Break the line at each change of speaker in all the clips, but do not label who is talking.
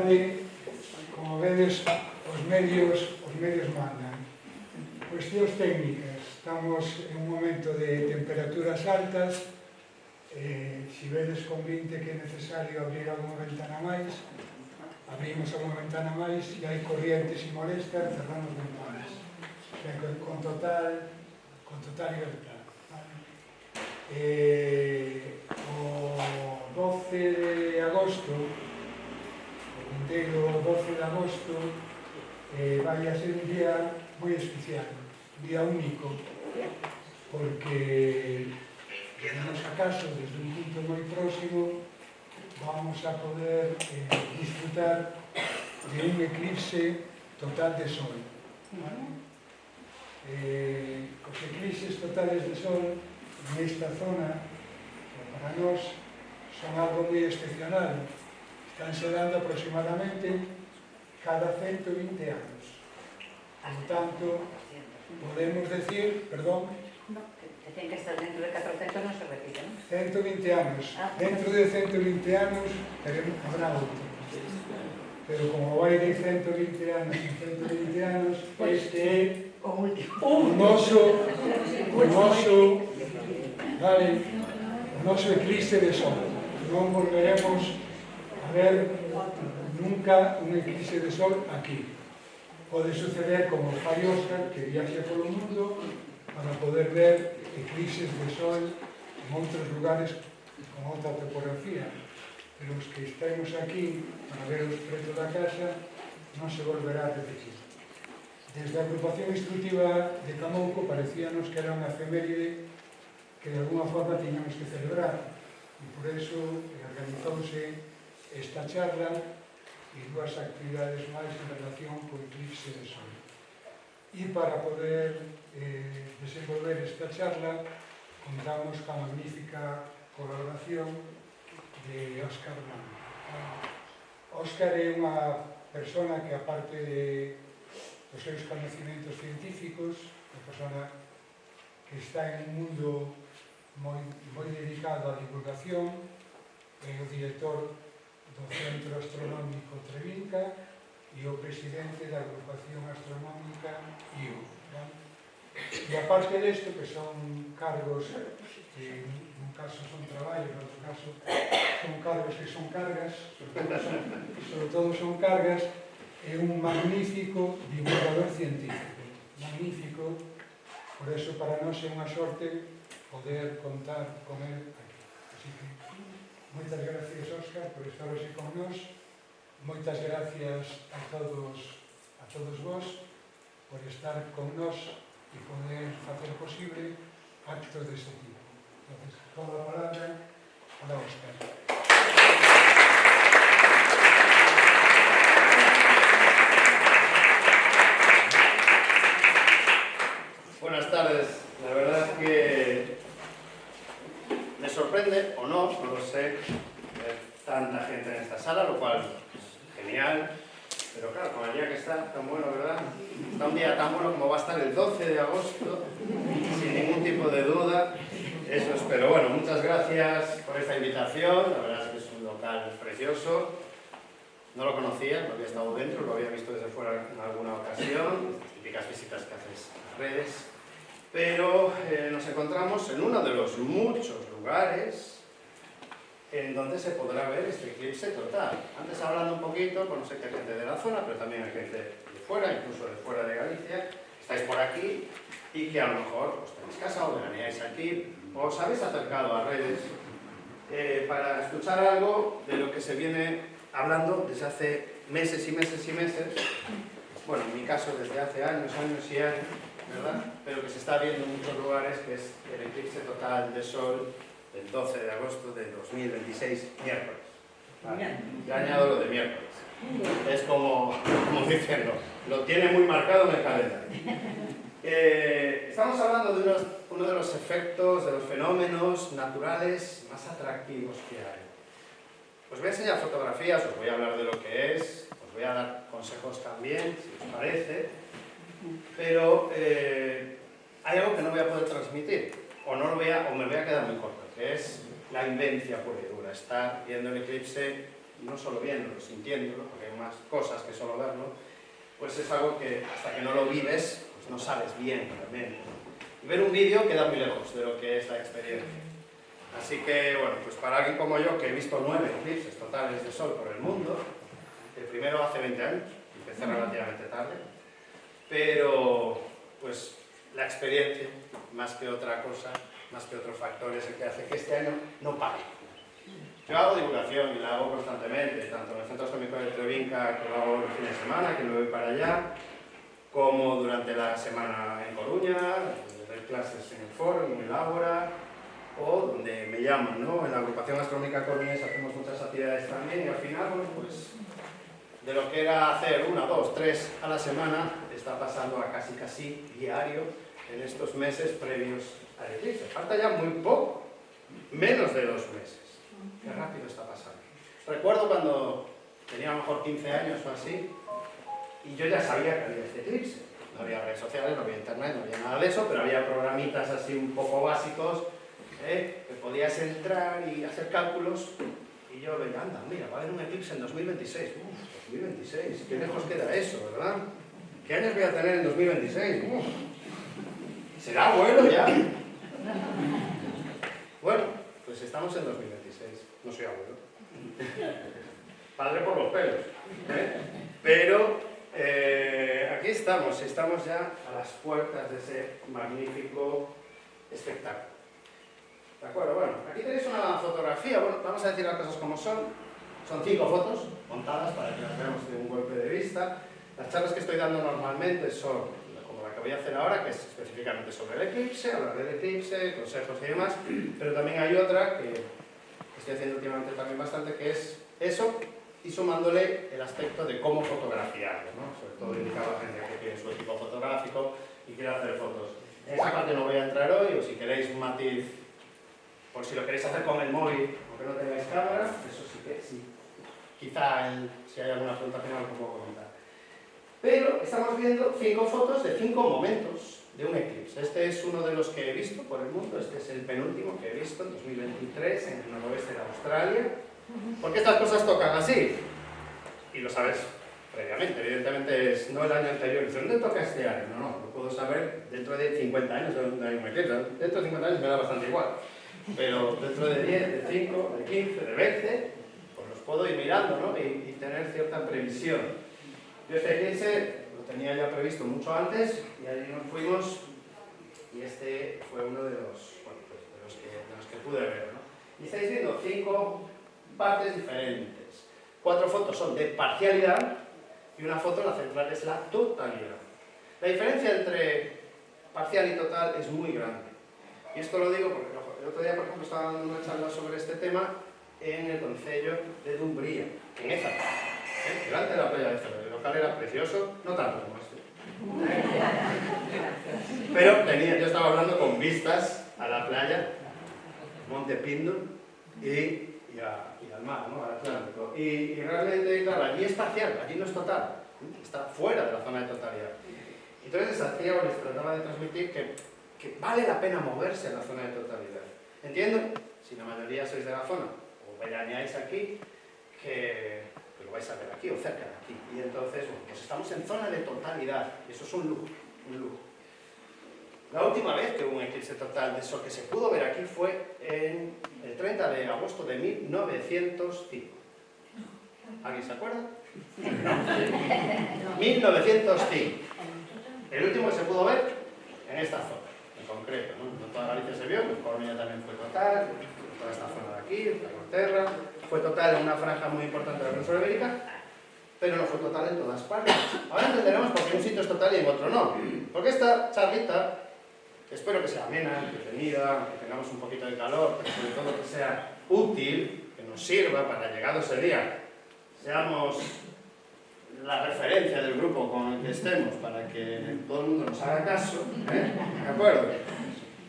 realidade, como vedes, os medios mandan. Cuestións técnicas. Estamos en un momento de temperaturas altas. Se vedes con 20 que é necesario abrir alguna ventana máis, abrimos alguna ventana máis, e hai corrientes e molestas, cerramos ventanas. Con total libertad. O 12 de agosto, o vindeiro 12 de agosto, vai a ser un día moi especial, un día único, porque en noso caso, desde un punto moi próximo, vamos a poder disfrutar de un eclipse total de sol. Os eclipses totales de sol nesta zona, para nós, son algo moi excepcional. Estánse dando aproximadamente cada 120 anos. Por tanto, podemos decir, perdón,
Decían que hasta dentro de 400 non se repite, non?
120 anos. Dentro de 120 anos habrá outro. Pero como vai de 120 anos en 120 anos, este é o noso eclipse de sol. Non volveremos a ver nunca un eclipse de sol aquí. Pode suceder como fai Óscar, que viaxa polo mundo para poder ver eclipses de sol en outros lugares con outra topografía. Pero os que estamos aquí para ver os pretos da casa non se volverá a repetir. Desde a agrupación instructiva de Camouco parecíanos que era unha efeméride que de alguna forma tiñamos que celebrar, e por eso organizouse esta charla e dúas actividades máis en relación co eclipse de sol. E para poder desenvolver esta charla contamos ca magnífica colaboración de Óscar Blanco. Óscar é unha persona que, aparte dos seus conhecimentos científicos, unha persona que está en un mundo moi dedicado á divulgación, é o director do Centro Astronómico Trevinca e o presidente da agrupación astronómica IO. E aparte desto, que son cargos que nun caso son traballos, en outro caso son cargos que son cargas, sobre todo son cargas, é un magnífico divulgador científico, magnífico, por eso para nós é unha sorte poder contar con él aquí. Así que, moitas gracias, Óscar, por estar hoxe con nós, moitas gracias a todos vos por estar con nós e poder facer posible actos deste tipo. Entonces, toda a palabra para Óscar.
Buenas tardes. La verdad que me sorprende, o no lo sé, ver tanta gente en esta sala, lo cual es genial. Pero claro, con el día que está tan bueno, ¿verdad? Está un día tan bueno como va a estar el 12 de agosto, sin ningún tipo de duda. Eso espero. Bueno, muchas gracias por esta invitación. La verdad es que es un local precioso. No lo conocía, no había estado dentro, lo había visto desde fuera en alguna ocasión, las típicas visitas que haces a redes. Pero nos encontramos en uno de los muchos lugares en donde se podrá ver este eclipse total. Antes hablando un poquito, bueno, sé que hay gente de la zona, pero también hay gente de fuera, incluso de fuera de Galicia, estáis por aquí y que a lo mejor os tenéis casa o veraneáis aquí, o os habéis acercado a redes para escuchar algo de lo que se viene hablando desde hace meses y meses y meses, bueno, en mi caso desde hace años y años, ¿verdad? Pero que se está viendo en muchos lugares, que es el eclipse total de sol del 12 de agosto de 2026, miércoles. Vale. Ya añado lo de miércoles. Es como diciendo, lo tiene muy marcado en el calendario. Estamos hablando de uno de los efectos, de los fenómenos naturales más atractivos que hay. Os voy a enseñar fotografías, os voy a hablar de lo que es, os voy a dar consejos también, si os parece, pero hay algo que no voy a poder transmitir, o me voy a quedar muy corto, que es la vivencia pura y dura, estar viendo el eclipse no solo viéndolo, sintiéndolo, porque hay más cosas que solo verlo, pues es algo que hasta que no lo vives, pues no sabes bien realmente. Y ver un vídeo queda muy lejos de lo que es la experiencia. Así que, bueno, pues para alguien como yo, que he visto 9 eclipses totales de sol por el mundo, el primero hace 20 años, empecé relativamente tarde, pero pues la experiencia, más que otra cosa, más que otro factor, es el que hace que este año no pare. Yo hago divulgación y la hago constantemente, tanto en el Centro Astronómico de Trevinca, que lo hago el fin de semana, que lo voy para allá, como durante la semana en Coruña, donde doy clases en el foro, en el Ágora, o donde me llaman, ¿no? En la agrupación astronómica coruñesa hacemos muchas actividades también, y al final, bueno, pues de lo que era hacer 1, 2, 3 a la semana, está pasando a casi diario en estos meses previos al eclipse. Falta ya muy poco, menos de 2 meses. Qué rápido está pasando. Recuerdo cuando tenía a lo mejor 15 años o así, y yo ya sabía que había este eclipse. No había redes sociales, no había internet, no había nada de eso, pero había programitas así un poco básicos, que podías entrar y hacer cálculos, y yo veía, anda, mira, va a haber un eclipse en 2026. 2026, qué lejos queda eso, ¿verdad? ¿Qué años voy a tener en 2026? ¿Será abuelo ya? Bueno, pues estamos en 2026, no soy abuelo. Padre por los pelos. Pero aquí estamos ya a las puertas de ese magnífico espectáculo. ¿De acuerdo? Bueno, aquí tenéis una fotografía, bueno, vamos a decir las cosas como son. Son 5 fotos montadas para que las veamos de un golpe de vista. Las charlas que estoy dando normalmente son como la que voy a hacer ahora, que es específicamente sobre el eclipse, hablar del eclipse, consejos y demás, pero también hay otra que estoy haciendo últimamente también bastante, que es eso, y sumándole el aspecto de cómo fotografiarlo, ¿no? Sobre todo indicado a gente que tiene su equipo fotográfico y quiere hacer fotos. En esa parte no voy a entrar hoy, o si queréis un matiz, por si lo queréis hacer con el móvil, aunque no tengáis cámara, eso sí que sí. Quizá si hay alguna pregunta final lo puedo comentar. Pero estamos viendo 5 fotos de 5 momentos de un eclipse. Este es uno de los que he visto por el mundo, este es el penúltimo que he visto en 2023 en el noroeste de Australia. ¿Por qué estas cosas tocan así? Y lo sabes previamente, evidentemente es no el año anterior, ¿dónde toca este año? No, lo puedo saber dentro de 50 años de dónde hay un eclipse. Dentro de 50 años me da bastante igual, pero dentro de 10, de 5, de 15, de 20, pues los puedo ir mirando, ¿no? y tener cierta previsión. Yo este eclipse lo tenía ya previsto mucho antes y ahí nos fuimos y este fue uno de los, bueno, pues de los que pude ver, ¿no? Y estáis viendo 5 partes diferentes. 4 fotos son de parcialidad y una foto, la central, es la totalidad. La diferencia entre parcial y total es muy grande. Y esto lo digo porque el otro día, por ejemplo, estaba dando una charla sobre este tema en el Concello de Dumbría, en Ézara, delante de la playa de Ézara. El local era precioso, no tanto como este. Pero yo estaba hablando con vistas a la playa, Monte Pindor y al mar, ¿no? Al Atlántico. Y realmente, claro, allí es parcial, allí no es total, está fuera de la zona de totalidad. Entonces, Santiago les trataba de transmitir que vale la pena moverse en la zona de totalidad. Entiendo, si la mayoría sois de la zona, o veraneáis aquí, que lo vais a ver aquí o cerca de aquí. Y entonces, bueno, pues estamos en zona de totalidad, y eso es un lujo, un lujo. La última vez que hubo un eclipse total de sol que se pudo ver aquí fue en el 30 de agosto de 1905. ¿Alguien se acuerda? 1905. El último que se pudo ver en esta zona, en concreto, ¿no? No toda Galicia se vio, pero Coruña también fue total, toda esta zona de aquí, la Corterra, fue total en una franja muy importante de la península ibérica, pero no fue total en todas partes. Ahora entenderemos por qué un sitio es total y en otro no. Porque esta charlita, espero que sea amena, entretenida, que tengamos un poquito de calor, pero sobre todo que sea útil, que nos sirva para, llegado ese día, seamos la referencia del grupo con el que estemos para que todo el mundo nos haga caso, ¿de acuerdo?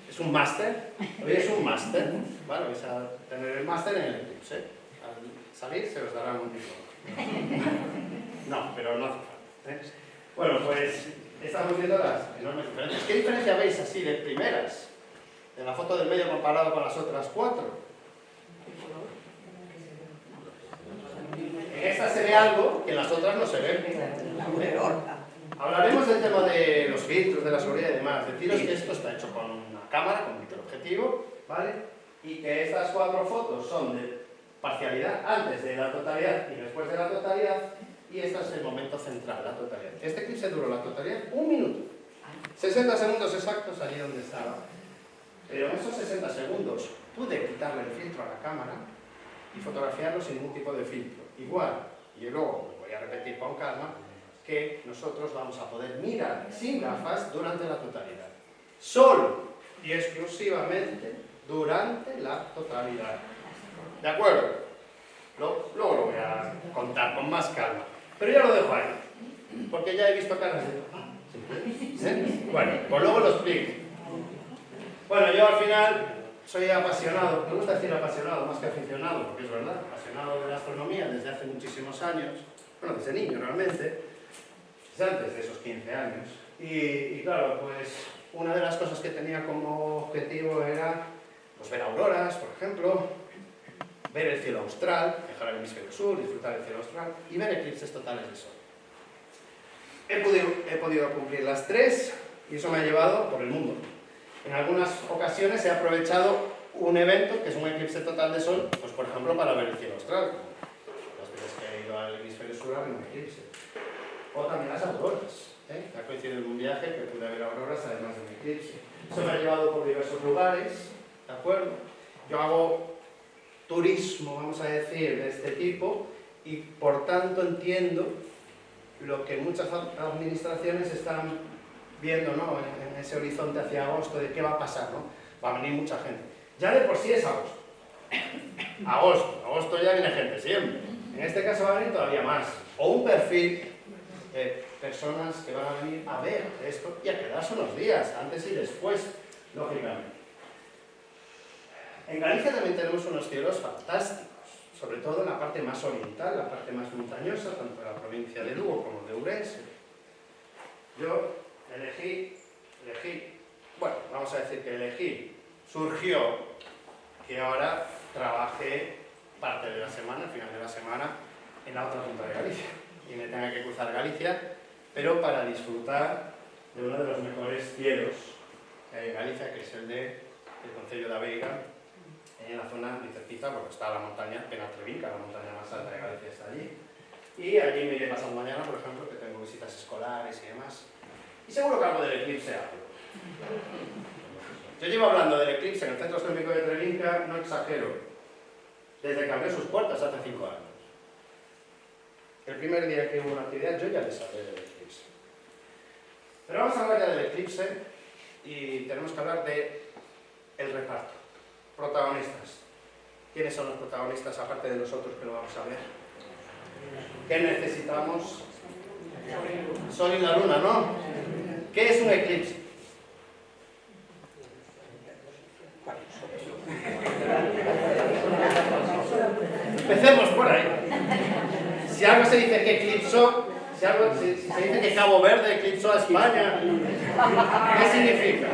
Es un máster, hoy es un máster, ¿vale? Vais a tener el máster en el eclipse. Al salir se os dará un diploma. No, pero no hace falta. Bueno, pues estamos viendo las enormes diferencias. ¿Qué diferencia veis así de primeras? De la foto del medio comparado con las otras 4. En esta se ve algo que en las otras no se ve. Hablaremos del tema de los filtros, de la seguridad y demás. Deciros que esto está hecho con una cámara, con un teleobjetivo, ¿vale? Y que estas 4 fotos son de parcialidad antes de la totalidad y después de la totalidad, y este es el momento central, la totalidad. Este eclipse duró la totalidad 1 minuto. 60 segundos exactos allí donde estaba. Pero en esos 60 segundos pude quitarle el filtro a la cámara y fotografiarlo sin ningún tipo de filtro. Igual, y luego lo voy a repetir con calma, que nosotros vamos a poder mirar sin gafas durante la totalidad. Solo y exclusivamente durante la totalidad. ¿De acuerdo? Luego lo voy a contar con más calma. Pero ya lo dejo ahí, porque ya he visto caras de... ¿Eh? Bueno, pues luego lo explico. Bueno, yo al final soy apasionado, me gusta decir apasionado más que aficionado, porque es verdad, apasionado de la astronomía desde hace muchísimos años, bueno, desde niño realmente, desde antes de esos 15 años. Y claro, pues una de las cosas que tenía como objetivo era pues, ver auroras, por ejemplo, ver el cielo austral, viajar al hemisferio sur, disfrutar del cielo austral y ver eclipses totales de sol. He podido cumplir las 3 y eso me ha llevado por el mundo. En algunas ocasiones he aprovechado un evento que es un eclipse total de sol, pues por ejemplo para ver el cielo austral, las veces que he ido al hemisferio sur a ver un eclipse. O también las auroras, ¿eh? Ha coincidido en un viaje que pude ver auroras además de un eclipse. Eso me ha llevado por diversos lugares, ¿de acuerdo? Yo hago turismo, vamos a decir, de este tipo y por tanto entiendo lo que muchas administraciones están viendo, ¿no? en ese horizonte hacia agosto de qué va a pasar, ¿no? Va a venir mucha gente. Ya de por sí es agosto. Agosto ya viene gente siempre. En este caso va a venir todavía más. O un perfil de personas que van a venir a ver esto y a quedarse unos días, antes y después, lógicamente. En Galicia también tenemos unos cielos fantásticos, sobre todo en la parte más oriental, la parte más montañosa, tanto de la provincia de Lugo como de Ourense. Yo elegí, bueno, vamos a decir que elegí, surgió que ahora trabajé parte de la semana, al final de la semana, en la otra punta de Galicia. Y me tenga que cruzar Galicia, pero para disfrutar de uno de los mejores cielos que hay en Galicia, que es el del concello de Aveiga, en la zona muy cerquita, porque está la montaña Penatrevinca, la montaña más alta de Galicia está allí. Y allí me iré pasado mañana, por ejemplo, que tengo visitas escolares y demás. Y seguro que algo del eclipse hablo. Yo llevo hablando del eclipse en el Centro Astronómico de Trevinca, no exagero, desde que abrió sus puertas hace 5 años. El primer día que hubo una actividad yo ya les hablé del eclipse. Pero vamos a hablar ya del eclipse y tenemos que hablar del reparto. Protagonistas. ¿Quiénes son los protagonistas aparte de nosotros que lo vamos a ver? ¿Qué necesitamos? Sol y la luna, ¿no? ¿Qué es un eclipse? Empecemos por ahí. Si algo se dice que eclipsó, si se dice que Cabo Verde eclipsó a España, ¿qué significa?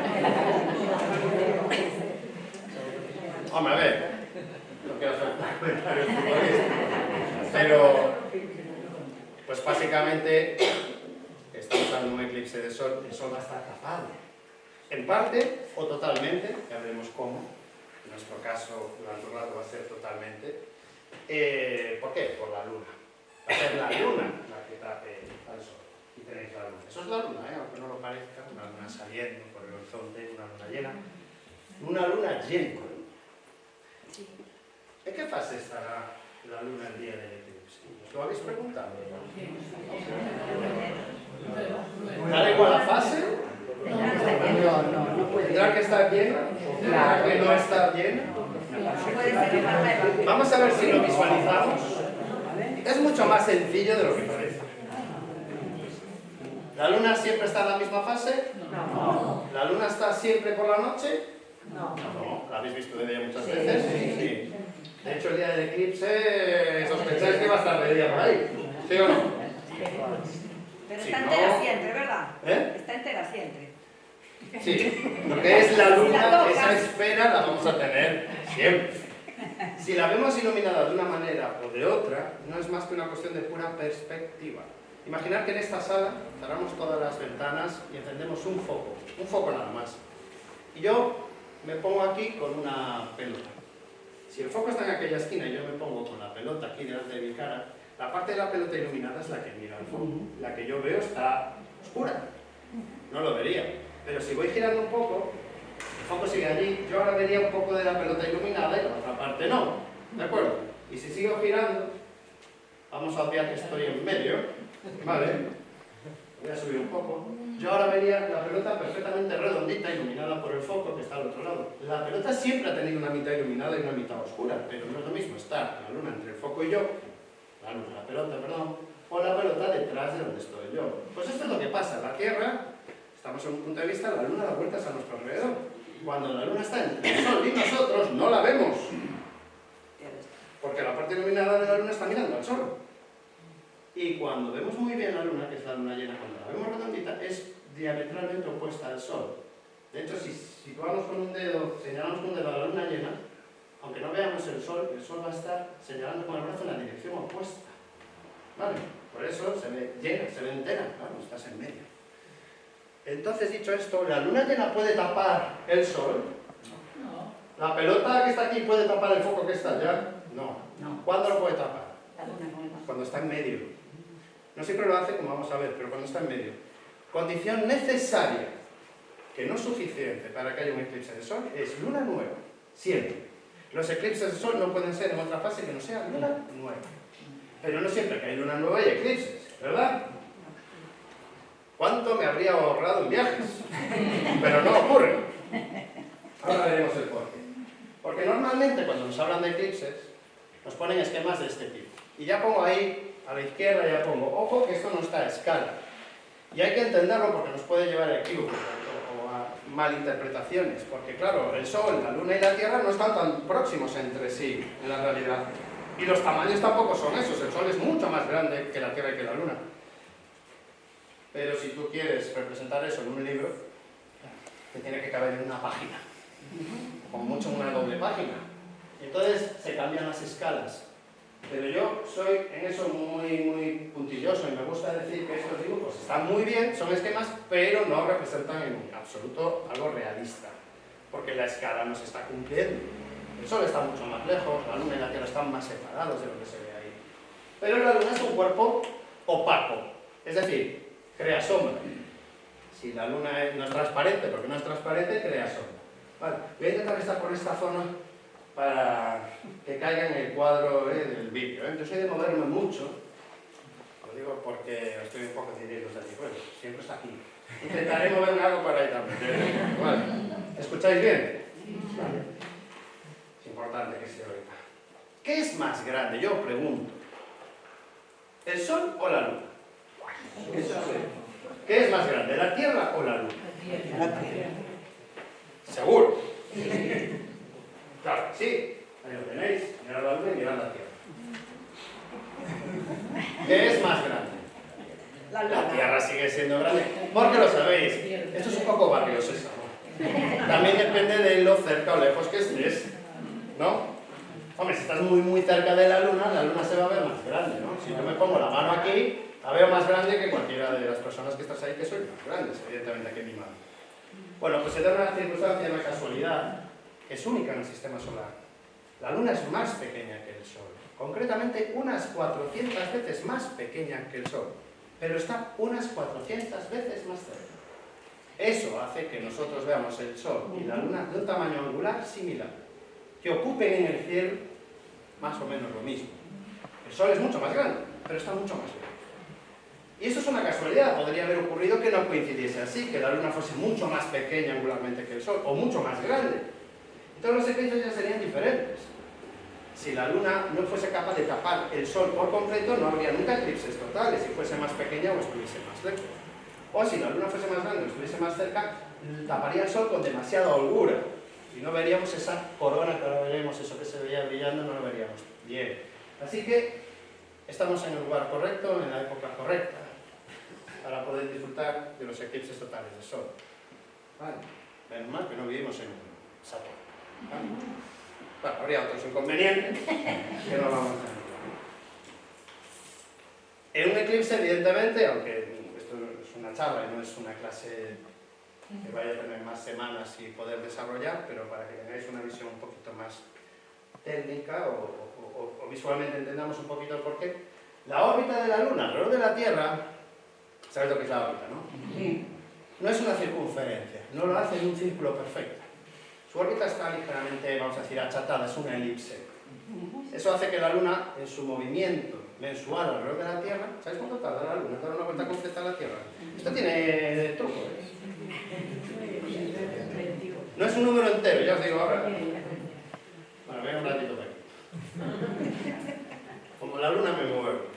Hombre, a ver, no quiero hacer comentarios futbolistas, pero pues básicamente estamos dando un eclipse de sol, el sol va a estar tapado, en parte o totalmente, ya veremos cómo, en nuestro caso durante un rato va a ser totalmente. ¿Por qué? Por la luna. Va a ser la luna la que tape al sol. Y tenéis la luna. Eso es la luna, aunque no lo parezca, una luna saliendo por el horizonte, una luna llena. Una luna llena. ¿En qué fase estará la luna el día del eclipse? ¿Os lo habéis preguntado? ¿Da igual la fase?
No puede.
¿Tendrá que estar llena? ¿Tendrá que no estar llena? Vamos a ver si lo visualizamos. Es mucho más sencillo de lo que parece. ¿La luna siempre está en la misma fase?
No.
¿La luna está siempre por la noche?
No.
No, ¿la habéis visto de día muchas veces? Sí. De hecho, el día del eclipse sospecháis que va a estar de día por ahí. ¿Sí o no?
Pero
Si
está
no-
entera siempre, ¿verdad?
¿Eh?
Está entera siempre.
Sí. Lo que es la luna, esa esfera la vamos a tener siempre. Si la vemos iluminada de una manera o de otra, no es más que una cuestión de pura perspectiva. Imaginar que en esta sala cerramos todas las ventanas y encendemos un foco nada más. Y yo me pongo aquí con una pelota. Si el foco está en aquella esquina y yo me pongo con la pelota aquí delante de mi cara, la parte de la pelota iluminada es la que mira al foco. La que yo veo está oscura. No lo vería. Pero si voy girando un poco, el foco sigue allí, yo ahora vería un poco de la pelota iluminada y la otra parte no. ¿De acuerdo? Y si sigo girando, vamos a obviar que estoy en medio, ¿vale? Voy a subir un poco. Yo ahora vería la pelota perfectamente redondita, iluminada por el foco que está al otro lado. La pelota siempre ha tenido una mitad iluminada y una mitad oscura, pero no es lo mismo estar la luna entre el foco y yo, la pelota, perdón, o la pelota detrás de donde estoy yo. Pues esto es lo que pasa. La Tierra, estamos en un punto de vista, la luna da vueltas a nuestro alrededor. Cuando la luna está entre el sol y nosotros, no la vemos. Porque la parte iluminada de la luna está mirando al sol. Y cuando vemos muy bien la luna, que es la luna llena, cuando la vemos redondita, es diametralmente opuesta al sol. De hecho, si situamos con un dedo, señalamos con un dedo a la luna llena, aunque no veamos el sol va a estar señalando con el brazo en la dirección opuesta. ¿Vale? Por eso se ve llena, se ve entera, claro, estás en medio. Entonces, dicho esto, ¿la luna llena puede tapar el sol? No. ¿La pelota que está aquí puede tapar el foco que está allá? No. ¿Cuándo lo puede tapar? Cuando está en medio. No siempre lo hace, como vamos a ver, pero cuando está en medio. Condición necesaria, que no es suficiente para que haya un eclipse de sol, es luna nueva. Siempre. Los eclipses de sol no pueden ser en otra fase que no sea luna nueva. Pero no siempre que hay luna nueva hay eclipses, ¿verdad? ¿Cuánto me habría ahorrado en viajes? Pero no ocurre. Ahora veremos el porqué. Porque normalmente cuando nos hablan de eclipses, nos ponen esquemas de este tipo. Y ya pongo ahí, a la izquierda ya pongo, ojo que esto no está a escala. Y hay que entenderlo porque nos puede llevar a equívocos o a malinterpretaciones. Porque claro, el Sol, la Luna y la Tierra no están tan próximos entre sí en la realidad. Y los tamaños tampoco son esos. El Sol es mucho más grande que la Tierra y que la Luna. Pero si tú quieres representar eso en un libro, te tiene que caber en una página. Como mucho en una doble página. Entonces se cambian las escalas. Pero yo soy en eso muy puntilloso y me gusta decir que estos dibujos están muy bien, son esquemas, pero no representan en absoluto algo realista. Porque la escala no se está cumpliendo. El Sol está mucho más lejos, la Luna y la Tierra están más separados de lo que se ve ahí. Pero la Luna es un cuerpo opaco, es decir, crea sombra. Si la Luna no es transparente, porque no es transparente, crea sombra. Vale, voy a intentar estar por esta zona para que caiga en el cuadro del vídeo. Yo soy de moverme mucho, lo digo porque estoy un poco decidido de aquí, bueno, siempre está aquí. Intentaré moverme algo para ahí también. Vale. ¿Escucháis bien? Vale. Es importante que se oiga. ¿Qué es más grande? Yo pregunto. ¿El Sol o la Luna? ¿Qué es más grande? ¿La Tierra o la Luna? La Tierra. ¿Seguro? Claro, sí. Ahí lo tenéis. Mirad la Luna y mirad la Tierra. ¿Qué es más grande? La Tierra sigue siendo grande. ¿Por qué lo sabéis? Esto es un poco barrio sésamo. También depende de lo cerca o lejos que estés, ¿no? Hombre, si estás muy cerca de la Luna se va a ver más grande, ¿no? Si yo me pongo la mano aquí, la veo más grande que cualquiera de las personas que estás ahí, que sois más grandes, evidentemente, que mi mano. Bueno, pues se da una circunstancia, una casualidad, que es única en el sistema solar. La Luna es más pequeña que el Sol. Concretamente, unas 400 veces más pequeña que el Sol. Pero está unas 400 veces más cerca. Eso hace que nosotros veamos el Sol y la Luna de un tamaño angular similar, que ocupen en el cielo más o menos lo mismo. El Sol es mucho más grande, pero está mucho más lejos. Y eso es una casualidad, podría haber ocurrido que no coincidiese así, que la Luna fuese mucho más pequeña angularmente que el Sol, o mucho más grande. Entonces los eclipses ya serían diferentes. Si la Luna no fuese capaz de tapar el Sol por completo, no habría nunca eclipses totales, si fuese más pequeña o estuviese más lejos. O si la Luna fuese más grande o estuviese más cerca, taparía el Sol con demasiada holgura. Y no veríamos esa corona que ahora veremos, eso que se veía brillando, no lo veríamos bien. Así que estamos en el lugar correcto, en la época correcta, para poder disfrutar de los eclipses totales del Sol. Vale. Menos mal que no vivimos en Saturno. ¿Vale? Bueno, habría otros inconvenientes que no vamos a tener. En un eclipse, evidentemente, aunque esto es una charla y no es una clase que vaya a tener más semanas y poder desarrollar, pero para que tengáis una visión un poquito más técnica o visualmente entendamos un poquito el porqué, la órbita de la Luna alrededor de la Tierra, ¿sabes lo que es la órbita, no?
Sí.
No es una circunferencia, no lo hace en un círculo perfecto. Su órbita está ligeramente, vamos a decir, achatada, es una elipse. Eso hace que la Luna, en su movimiento mensual alrededor de la Tierra, ¿sabéis cuánto tarda la Luna en dar una vuelta completa a la Tierra? Esto tiene truco, ¿eh? No es un número entero, ya os digo ahora. Bueno, venga un ratito para aquí. Como la Luna me mueve.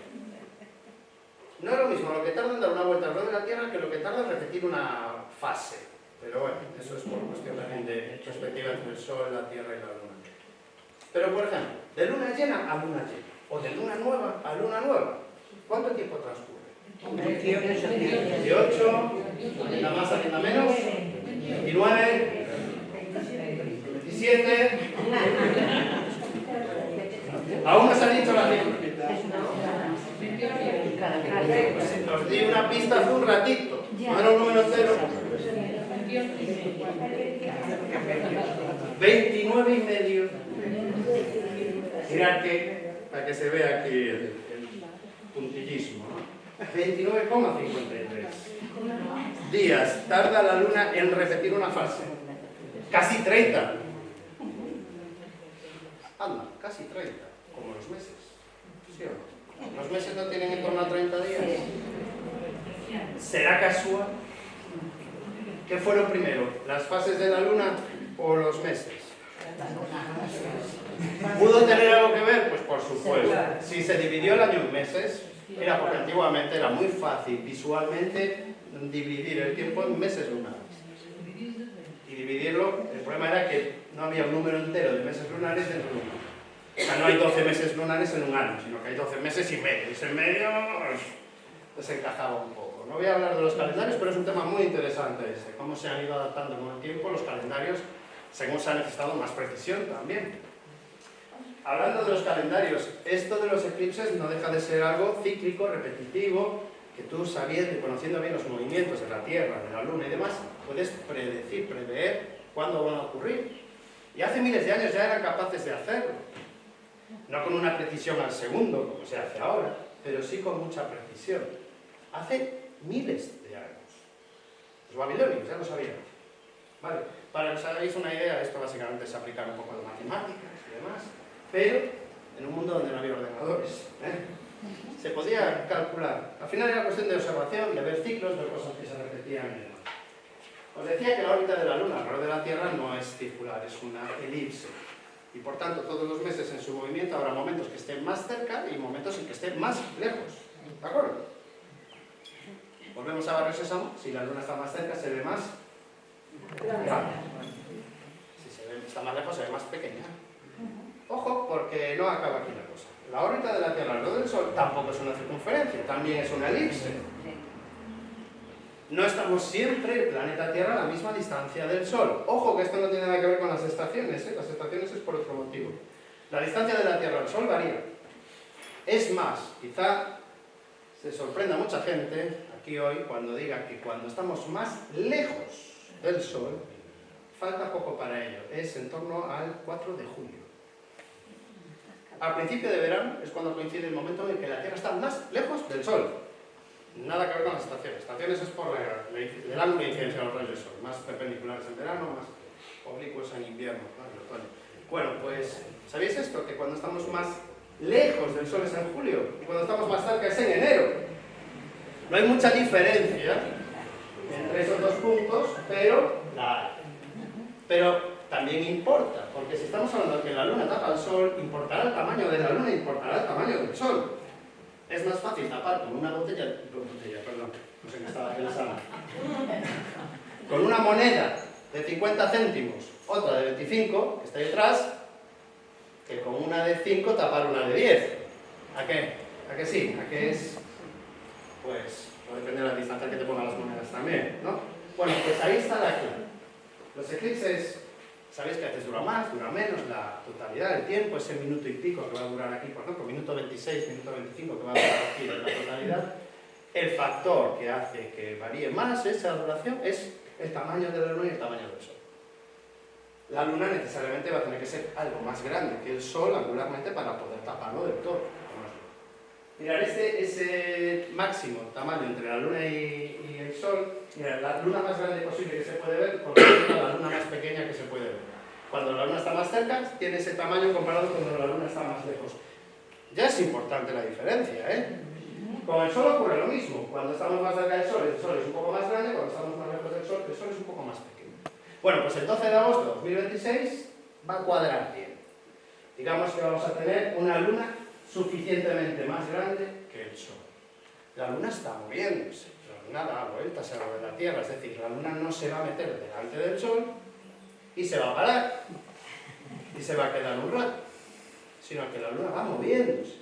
No es lo mismo lo que tarda en dar una vuelta alrededor de la Tierra que lo que tarda en repetir una fase. Pero bueno, eso es por cuestión también de perspectiva entre el Sol, la Tierra y la Luna. Pero por ejemplo, de luna llena a luna llena, o de luna nueva a luna nueva, ¿cuánto tiempo transcurre? 18, nada más, nada menos, 29, 27. Aún no se ha dicho la cifra. Pues os di una pista hace un ratito, no era un número entero. 29 y medio. Mirad que, para que se vea aquí el puntillismo, ¿no? 29,53 días tarda la Luna en repetir una fase. Casi 30. Anda, casi 30, como los meses. ¿Sí o no? ¿Los meses no tienen en torno a 30 días? ¿Será casual? ¿Qué fueron primero? ¿Las fases de la Luna o los meses? ¿Pudo tener algo que ver? Pues por supuesto. Si se dividió el año en meses, era porque antiguamente era muy fácil visualmente dividir el tiempo en meses lunares. Y dividirlo, el problema era que no había un número entero de meses lunares dentro de un año. O sea, no hay 12 meses lunares en un año, sino que hay 12 meses y medio. Y ese medio desencajaba un poco. No voy a hablar de los calendarios, pero es un tema muy interesante ese. Cómo se han ido adaptando con el tiempo los calendarios según se ha necesitado más precisión también. Hablando de los calendarios, esto de los eclipses no deja de ser algo cíclico, repetitivo, que tú sabiendo y conociendo bien los movimientos de la Tierra, de la Luna y demás, puedes predecir, prever cuándo van a ocurrir. Y hace miles de años ya eran capaces de hacerlo. No con una precisión al segundo, como se hace ahora, pero sí con mucha precisión. Hace miles de años. Los babilonios ya lo sabían. ¿Vale? Para que os hagáis una idea, esto básicamente es aplicar un poco de matemáticas y demás, pero en un mundo donde no había ordenadores, se podía calcular. Al final era cuestión de observación, de ver ciclos, de cosas que se repetían y demás. Os decía que la órbita de la Luna alrededor de la Tierra no es circular, es una elipse. Y por tanto, todos los meses en su movimiento habrá momentos que estén más cerca y momentos en que estén más lejos. ¿De acuerdo? Volvemos a Barrio Sésamo. Si la Luna está más cerca, se ve más grande. Si está más lejos, se ve más pequeña. Ojo, porque no acaba aquí la cosa. La órbita de la Tierra alrededor del Sol tampoco es una circunferencia, también es una elipse. No estamos siempre, el planeta Tierra, a la misma distancia del Sol. Ojo, que esto no tiene nada que ver con las estaciones, ¿eh? Las estaciones es por otro motivo. La distancia de la Tierra al Sol varía. Es más, quizá se sorprenda a mucha gente aquí hoy cuando diga que cuando estamos más lejos del Sol, falta poco para ello. Es en torno al 4 de julio. Al principio de verano es cuando coincide el momento en que la Tierra está más lejos del Sol. Nada que ver con las estaciones. Estaciones es por el ángulo de incidencia de los rayos del Sol. Más perpendiculares en verano, más oblicuos en invierno. Bueno, pues, ¿sabéis esto? Que cuando estamos más lejos del Sol es en julio y cuando estamos más cerca es en enero. No hay mucha diferencia entre esos dos puntos, pero la hay. Pero también importa, porque si estamos hablando de que la Luna tapa al Sol, importará el tamaño de la Luna, importará el tamaño del Sol. Es más fácil tapar con una botella, perdón, no sé qué estaba pensando, con una moneda de 50 céntimos, otra de 25, que está detrás, que con una de 5 tapar una de 10. ¿A qué? ¿A qué sí? ¿A qué es? Pues, depende de la distancia que te pongan las monedas también, ¿no? Bueno, pues ahí está la clave. Los eclipses Sabéis que a veces dura más, dura menos, la totalidad del tiempo, ese minuto y pico que va a durar aquí, por ejemplo, minuto 26, minuto 25 que va a durar aquí en la totalidad. El factor que hace que varíe más esa duración es el tamaño de la Luna y el tamaño del Sol. La Luna necesariamente va a tener que ser algo más grande que el Sol angularmente para poder taparlo del todo. Mirad, ese máximo tamaño entre la Luna y el Sol, mirad, la Luna más grande posible que se puede ver corresponde a la Luna más pequeña que se puede ver. Cuando la Luna está más cerca, tiene ese tamaño comparado con cuando la Luna está más lejos. Ya es importante la diferencia, ¿eh? Con el Sol ocurre lo mismo. Cuando estamos más cerca del Sol, el Sol es un poco más grande, cuando estamos más lejos del Sol, el Sol es un poco más pequeño. Bueno, pues el 12 de agosto de 2026 va a cuadrar bien. Digamos que vamos a tener una Luna suficientemente más grande que el Sol. La Luna está moviéndose, la Luna da vueltas alrededor de la Tierra, es decir, la Luna no se va a meter delante del Sol y se va a parar y se va a quedar un rato, sino que la Luna va moviéndose.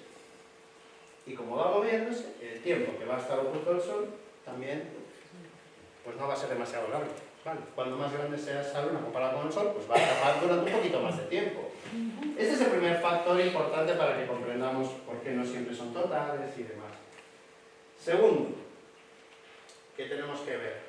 Y como va moviéndose, el tiempo que va a estar oculto el Sol también pues no va a ser demasiado largo. ¿Vale? Cuando más grande sea esa Luna comparada con el Sol, pues va a tapar durante un poquito más de tiempo. Este es el primer factor importante para que comprendamos por qué no siempre son totales y demás. Segundo, ¿qué tenemos que ver?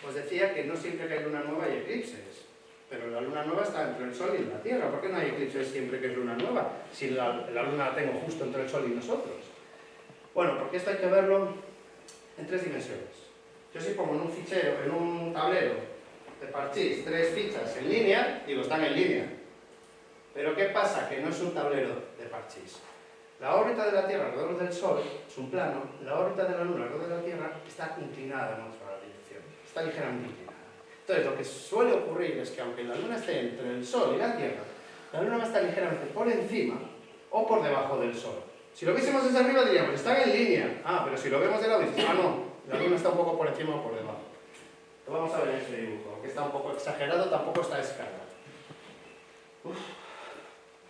Os decía que no siempre que hay luna nueva hay eclipses, pero la luna nueva está entre el Sol y la Tierra. ¿Por qué no hay eclipses siempre que es luna nueva? Si la luna la tengo justo entre el Sol y nosotros. Bueno, porque esto hay que verlo en tres dimensiones. Yo si pongo en un fichero, en un tablero de parchís, 3 fichas en línea, digo, están en línea. Pero ¿qué pasa? Que no es un tablero de parchís. La órbita de la Tierra alrededor del Sol es un plano, la órbita de la Luna alrededor de la Tierra está inclinada en otra dirección, está ligeramente inclinada. Entonces, lo que suele ocurrir es que aunque la Luna esté entre el Sol y la Tierra, la Luna va a estar ligeramente por encima o por debajo del Sol. Si lo viésemos desde arriba diríamos, están en línea. Ah, pero si lo vemos de lado dices, ah no, la Luna está un poco por encima o por debajo. Lo vamos a ver en este dibujo, que está un poco exagerado, tampoco está a escala.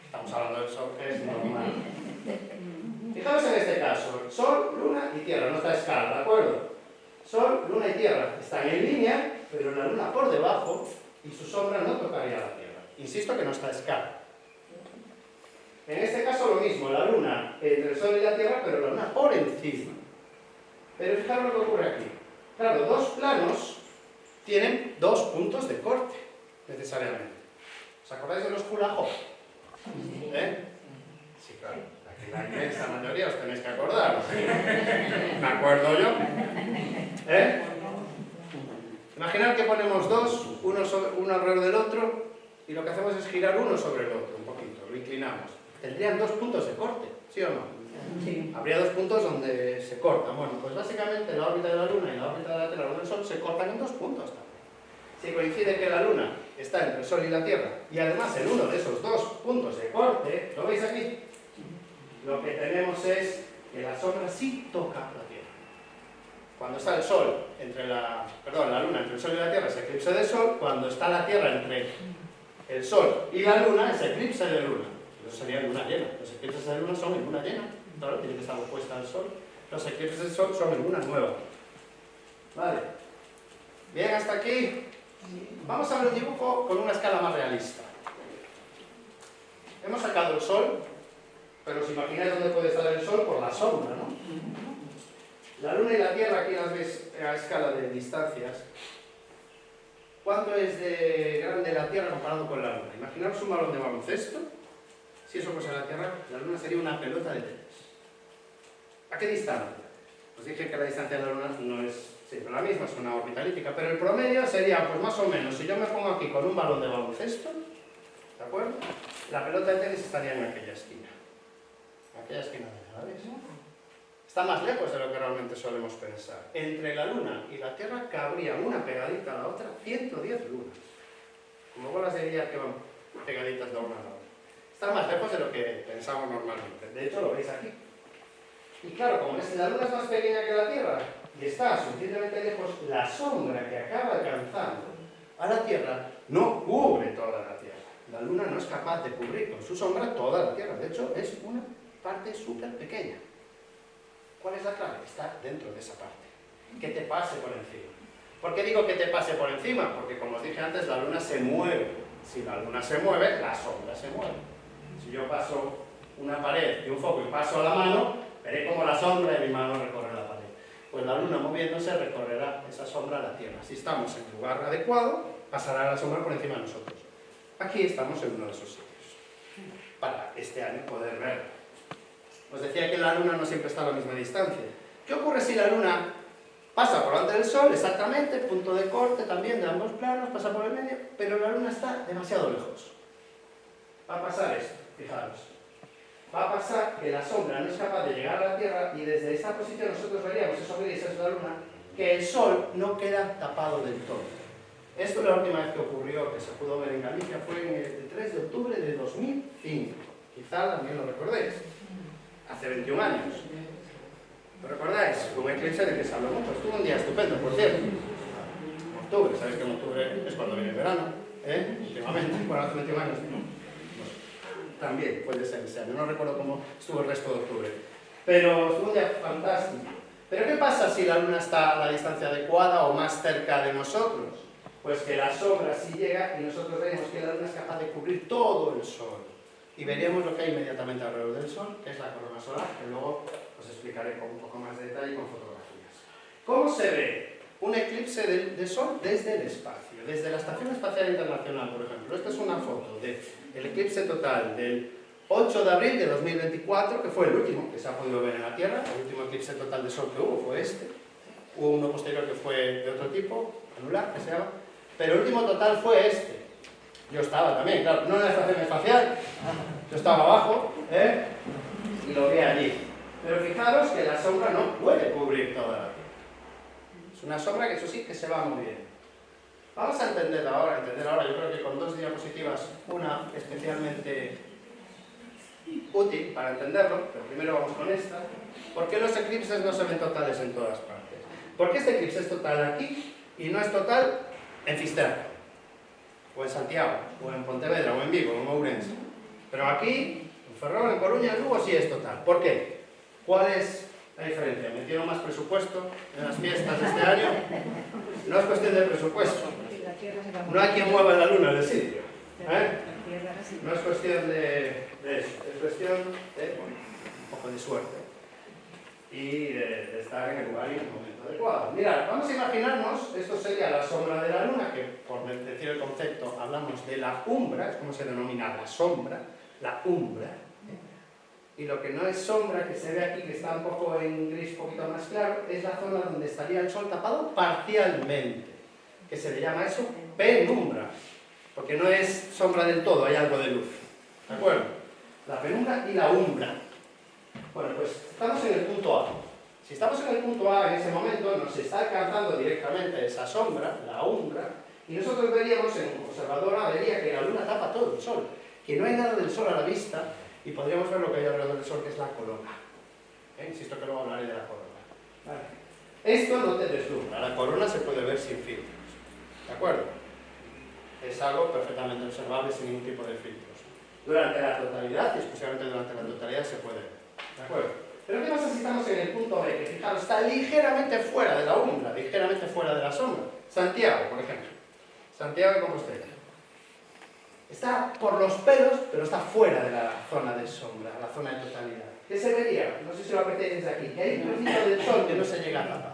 Estamos hablando del Sol, que es normal. Fijaos en este caso, Sol, Luna y Tierra, no está a escala, ¿de acuerdo? Sol, Luna y Tierra están en línea, pero la Luna por debajo y su sombra no tocaría la Tierra. Insisto que no está a escala. En este caso lo mismo, la Luna entre el Sol y la Tierra, pero la Luna por encima. Pero fijaros lo que ocurre aquí. Claro, dos planos tienen dos puntos de corte, necesariamente. ¿Os acordáis de los hula hoop? ¿Eh? Sí, claro. Aquí la inmensa mayoría os tenéis que acordar. ¿Me acuerdo yo? ¿Eh? Imaginad que ponemos dos, uno alrededor del otro, y lo que hacemos es girar uno sobre el otro, un poquito, lo inclinamos. Tendrían dos puntos de corte, ¿sí o no? Sí. Habría dos puntos donde se cortan. Bueno, pues básicamente la órbita de la Luna y la órbita de la Tierra o del Sol se cortan en dos puntos también. Si coincide que la Luna está entre el Sol y la Tierra, y además en uno de esos dos puntos de corte, ¿lo veis aquí? Lo que tenemos es que la sombra sí toca la Tierra. Cuando está el Sol entre la Luna entre el Sol y la Tierra es eclipse de Sol, cuando está la Tierra entre el Sol y la Luna es eclipse de Luna. Eso sería luna llena. Los eclipses de Luna son en luna llena, claro, tiene que estar opuesta al Sol. Los eclipses del Sol son en luna nueva. Vale. Bien, hasta aquí. Vamos a ver un dibujo con una escala más realista. Hemos sacado el Sol, pero os imagináis dónde puede estar el Sol por la sombra, ¿no? La Luna y la Tierra, aquí las veis a escala de distancias. ¿Cuánto es de grande la Tierra comparado con la Luna? Imaginaos un balón de baloncesto. Si eso fuese la Tierra, la Luna sería una pelota de tenis. ¿A qué distancia? Os dije que la distancia de la Luna no es siempre la misma, es una órbita elíptica, pero el promedio sería, pues más o menos, si yo me pongo aquí con un balón de baloncesto, ¿de acuerdo? La pelota de tenis estaría en aquella esquina. En aquella esquina de la, ¿veis? Está más lejos de lo que realmente solemos pensar. Entre la Luna y la Tierra cabría una pegadita a la otra 110 lunas. Como bolas de billar que van pegaditas de una a la otra. Está más lejos de lo que pensamos normalmente. De hecho, lo veis aquí. Y claro, como la Luna es más pequeña que la Tierra y está suficientemente lejos, la sombra que acaba alcanzando a la Tierra no cubre toda la Tierra. La Luna no es capaz de cubrir con su sombra toda la Tierra. De hecho, es una parte súper pequeña. ¿Cuál es la clave? Está dentro de esa parte. Que te pase por encima. ¿Por qué digo que te pase por encima? Porque, como os dije antes, la Luna se mueve Si la luna se mueve, la sombra se mueve. Si yo paso una pared y un foco y paso a la mano, veré cómo la sombra de mi mano recorre la pared. Pues la luna moviéndose recorrerá esa sombra a la Tierra. Si estamos en el lugar adecuado, pasará la sombra por encima de nosotros. Aquí estamos en uno de esos sitios, para este año poder verla. Os decía que la luna no siempre está a la misma distancia. ¿Qué ocurre si la luna pasa por delante del Sol, exactamente, punto de corte también de ambos planos, pasa por el medio, pero la luna está demasiado lejos? Va a pasar esto, fijaros. Va a pasar que la sombra no es capaz de llegar a la Tierra y desde esa posición nosotros veríamos esos grises de la luna, que el Sol no queda tapado del todo. Esto la última vez que ocurrió, que se pudo ver en Galicia, fue en el 3 de octubre de 2005. Quizá también lo recordéis. Hace 21 años. ¿Lo recordáis? Fue un eclipse de que se habló mucho. Estuvo un día estupendo, por cierto. Octubre, ¿sabéis que en octubre es cuando viene el verano? Últimamente, bueno, hace 21 años. También puede ser ese año. No recuerdo cómo estuvo el resto de octubre. Pero estuvo un día fantástico. Pero ¿qué pasa si la luna está a la distancia adecuada o más cerca de nosotros? Pues que la sombra sí llega y nosotros veremos que la luna es capaz de cubrir todo el Sol. Y veríamos lo que hay inmediatamente alrededor del Sol, que es la corona solar, que luego os explicaré con un poco más de detalle y con fotografías. ¿Cómo se ve un eclipse de Sol desde el espacio? Desde la Estación Espacial Internacional, por ejemplo. Esta es una foto del eclipse total del 8 de abril de 2024, que fue el último que se ha podido ver en la Tierra. El último eclipse total de Sol que hubo fue este. Hubo uno posterior que fue de otro tipo, anular, que se llama. Pero el último total fue este. Yo estaba también, claro, no en la estación espacial, yo estaba abajo, y lo vi allí. Pero fijaros que la sombra no puede cubrir toda la Tierra. Es una sombra que eso sí que se va moviendo. Vamos a entender ahora, yo creo que con dos diapositivas, una especialmente útil para entenderlo, pero primero vamos con esta. ¿Por qué los eclipses no se ven totales en todas partes? ¿Por qué este eclipse es total aquí y no es total en Fisterra, o en Santiago, o en Pontevedra, o en Vigo, o en Ourense? Pero aquí, en Ferrol, en Coruña, en Lugo, sí es total. ¿Por qué? ¿Cuál es la diferencia? ¿Metieron más presupuesto en las fiestas de este año? No es cuestión de presupuesto. No hay quien mueva la luna del sitio. No es cuestión de eso. Es cuestión de un poco de suerte. Y de estar en el lugar y en el momento adecuado. Mirad, vamos a imaginarnos, esto sería la sombra de la luna, que por decir el concepto hablamos de la umbra, es como se denomina la sombra, la umbra. Y lo que no es sombra, que se ve aquí, que está un poco en gris, un poquito más claro, es la zona donde estaría el Sol tapado parcialmente, que se le llama eso penumbra, porque no es sombra del todo, hay algo de luz. ¿De acuerdo? La penumbra y la umbra. Bueno, pues estamos en el punto A. Si estamos en el punto A en ese momento, nos está alcanzando directamente esa sombra, la umbra, y nosotros veríamos, en observadora, vería que la luna tapa todo el Sol, que no hay nada del Sol a la vista, y podríamos ver lo que hay alrededor del Sol, que es la corona. Insisto que luego hablaré de la corona. Vale. Esto no te deslumbra, la corona se puede ver sin filtros. ¿De acuerdo? Es algo perfectamente observable sin ningún tipo de filtros. Durante la totalidad, y especialmente durante la totalidad, se puede ver. ¿De acuerdo? Pero ¿qué pasa si estamos en el punto B? Que fijaros, está ligeramente fuera de la umbra, ligeramente fuera de la sombra. Santiago, por ejemplo. Santiago de Compostela. Está por los pelos, pero está fuera de la zona de sombra, la zona de totalidad. ¿Qué se vería? No sé si lo apreciáis desde aquí. Que hay un trocito del Sol que no se llega a tapar.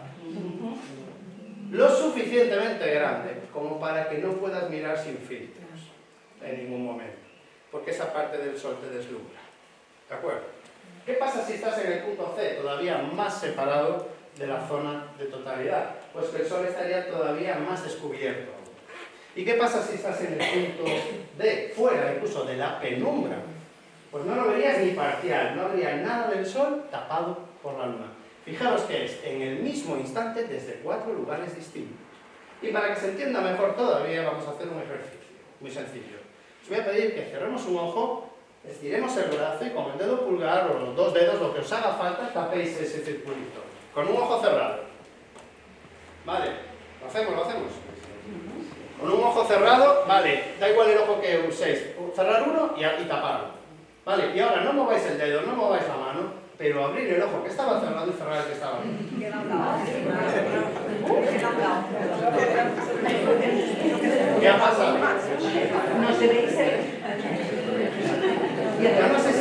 Lo suficientemente grande como para que no puedas mirar sin filtros en ningún momento. Porque esa parte del Sol te deslumbra. ¿De acuerdo? ¿Qué pasa si estás en el punto C, todavía más separado de la zona de totalidad? Pues que el Sol estaría todavía más descubierto. ¿Y qué pasa si estás en el punto D, fuera incluso de la penumbra? Pues no lo verías ni parcial, no habría nada del Sol tapado por la Luna. Fijaros que es en el mismo instante desde 4 lugares distintos. Y para que se entienda mejor todavía vamos a hacer un ejercicio muy sencillo. Os voy a pedir que cerremos un ojo, estiremos el brazo y con el dedo pulgar o los 2 dedos, lo que os haga falta, tapéis ese circulito. Con un ojo cerrado. ¿Vale? ¿Lo hacemos? Con un ojo cerrado, vale, da igual el ojo que uséis. Cerrar uno y taparlo. Vale, y ahora no mováis el dedo, no mováis la mano, pero abrir el ojo que estaba cerrado y cerrar el que estaba abierto. ¿Qué ha pasado?
No se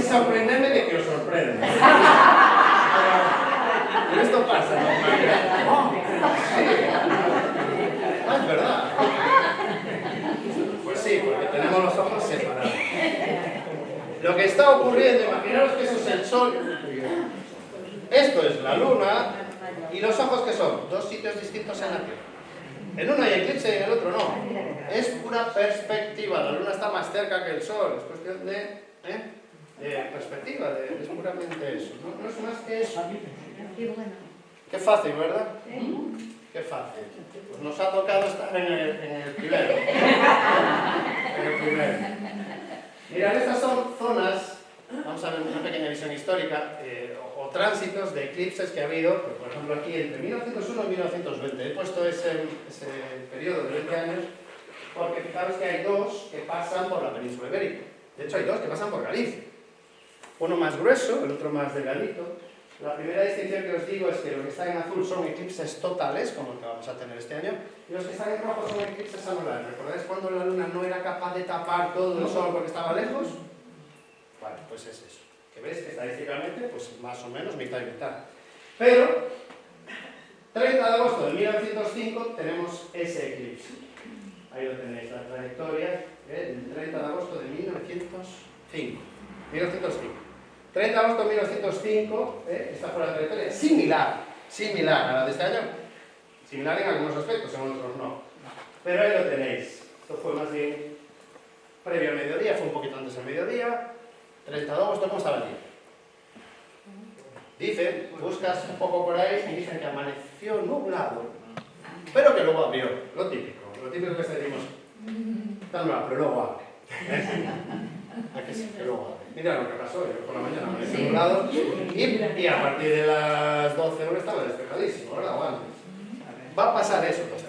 sorprendeme de que os sorprenda. Pero esto pasa, ¿no? Oh, sí. Ah, es verdad. Pues sí, porque tenemos los ojos separados. Lo que está ocurriendo, imaginaos que eso es el Sol, esto es la Luna, y los ojos que son dos sitios distintos en la Tierra. En uno hay eclipse y en el otro no. Es pura perspectiva, la Luna está más cerca que el Sol, es cuestión de perspectiva, es puramente eso, no es más que eso. Qué fácil, ¿verdad? Qué fácil. Pues nos ha tocado estar en el primero. En el primero. Mirad, estas son zonas, vamos a ver una pequeña visión histórica, o tránsitos de eclipses que ha habido, pues, por ejemplo aquí entre 1901 y 1920. He puesto ese periodo de 20 años porque fijaros que hay dos que pasan por la península ibérica. De hecho hay dos que pasan por Galicia. Uno más grueso, el otro más delgadito. La primera distinción que os digo es que lo que está en azul son eclipses totales, como el que vamos a tener este año, y los que están en rojo son eclipses anulares. ¿Recordáis cuando la Luna no era capaz de tapar todo el Sol porque estaba lejos? Vale, pues es eso. Que veis que estadísticamente, pues más o menos mitad y mitad. Pero, 30 de agosto de 1905 tenemos ese eclipse. Ahí lo tenéis, la trayectoria del 30 de agosto de 1905. 30 de agosto de 1905, esta fue la trayectoria similar a la de este año, similar en algunos aspectos, en otros no. Pero ahí lo tenéis. Esto fue más bien previo al mediodía, fue un poquito antes del mediodía. 30 de agosto, ¿cómo estaba el día? Dicen, buscas un poco por ahí y dicen que amaneció nublado, pero que luego abrió, lo típico que decimos, está nublado, pero luego abre. ¿A que sí? Que luego abre. Mira lo que pasó, yo por la mañana amaneció nublado y a partir de las 12 horas estaba despejadísimo, ¿verdad? O antes. Va a pasar eso, pues.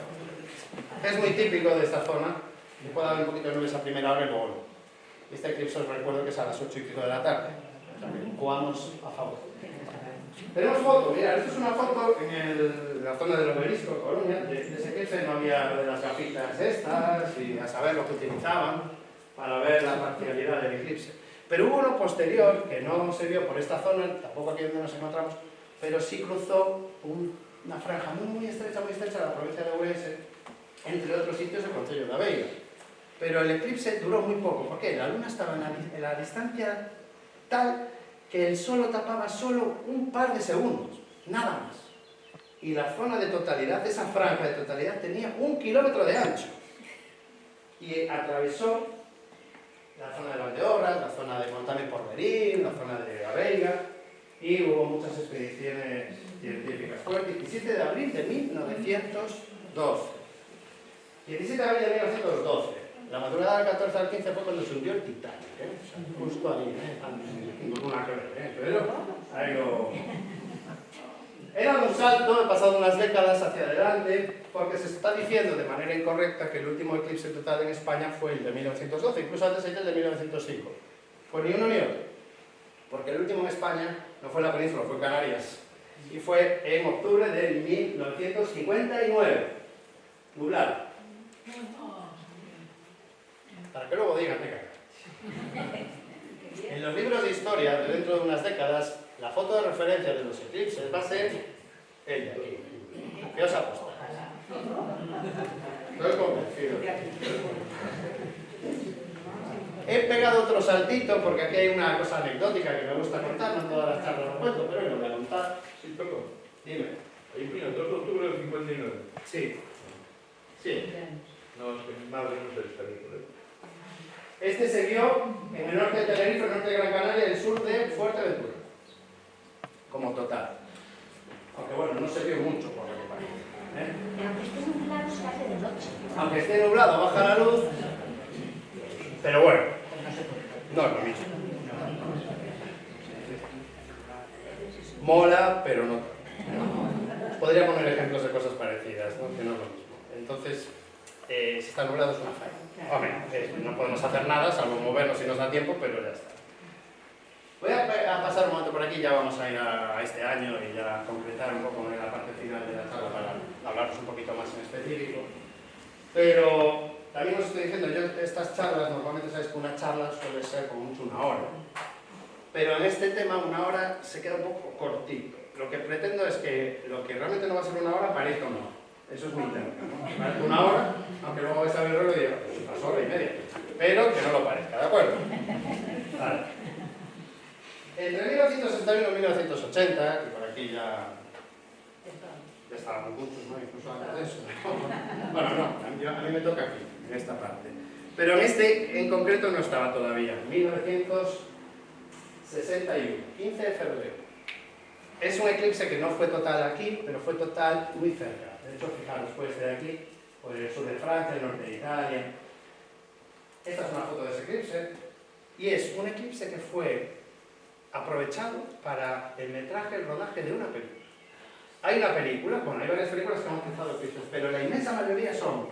Es muy típico de esta zona, que puede haber un poquito de nubes a primera hora y luego no. Este eclipse os recuerdo que es a las 8 y pico de la tarde, o sea que jugamos a favor. Tenemos foto, mirad, esto es una foto en la zona del Obelisco, Coruña, de ese eclipse. No había lo de las gafitas estas y a saber lo que utilizaban para ver la parcialidad del eclipse. Pero hubo uno posterior que no se vio por esta zona, tampoco aquí donde nos encontramos, pero sí cruzó una franja muy estrecha de la provincia de Ourense, entre otros sitios el concello de Aveiga. Pero el eclipse duró muy poco, porque la Luna estaba en la distancia tal que el Sol lo tapaba solo un par de segundos, nada más. Y la zona de totalidad, esa franja de totalidad, tenía 1 kilómetro de ancho. Y atravesó la zona de Valdeorras, la zona de Montaner Porverín, la zona de Aveiga, y hubo muchas expediciones científicas. Fue el 17 de abril de 1912. 17 de abril de 1912. La madrugada del 14 al 15 fue cuando se hundió el Titanic, o sea, justo ahí, ninguna que ver, pero ahí lo... Era un salto, he pasado unas décadas hacia adelante, porque se está diciendo de manera incorrecta que el último eclipse total en España fue el de 1912, incluso antes el de 1905. Pues ni uno ni otro, porque el último en España no fue en la península, fue en Canarias, y fue en octubre de 1959, nublado. Para que luego digan, en los libros de historia, de dentro de unas décadas, la foto de referencia de los eclipses va a ser el de aquí. ¿Qué os apostáis? Estoy convencido. He pegado otro saltito porque aquí hay una cosa anecdótica que me gusta contar, no todas las charlas lo cuento, pero hoy lo voy a contar.
Sí, toco.
Dime.
Ahí vino el 2 de octubre del 59.
Sí. Sí.
No, es que mi madre no se está bien.
Este se vio en el norte de Tenerife, el norte de Gran Canaria y el sur de Fuerteventura. Como total. Aunque bueno, no se vio mucho por lo que parece.
Aunque esté nublado, se hace de noche.
Aunque esté nublado, baja la luz. Pero bueno, no es lo mismo. Mola, pero no. Podría poner ejemplos de cosas parecidas, ¿no? Que no es lo mismo. Entonces, si está nublado es una falla. Hombre, no podemos hacer nada, salvo movernos si nos da tiempo, pero ya está. Voy a pasar un momento por aquí, ya vamos a ir a este año y ya concretar un poco en la parte final de la charla para hablaros un poquito más en específico. Pero también os estoy diciendo, yo estas charlas, normalmente sabéis que una charla suele ser como mucho 1 hora. pero en este tema una hora se queda un poco cortito. Lo que pretendo es que lo que realmente no va a ser una hora parezca una hora. Eso es mi técnica, ¿no? Parece una hora, aunque luego vais a ver el reloj y diga, pues pasó hora y media. Pero que no lo parezca, ¿de acuerdo? Vale. Entre 1961 y 1980, y por aquí ya estábamos juntos, ¿no? Incluso antes de eso. Bueno, no, a mí me toca aquí, en esta parte. Pero en este en concreto no estaba todavía. 1961, 15 de febrero. Es un eclipse que no fue total aquí, pero fue total muy cerca. De hecho, fijaros, puede ser aquí, por el sur de Francia, el norte de Italia. Esta es una foto de ese eclipse. Y es un eclipse que fue aprovechado para el metraje, el rodaje de una película. Hay una película, bueno, hay varias películas que han utilizado eclipses, pero la inmensa mayoría son,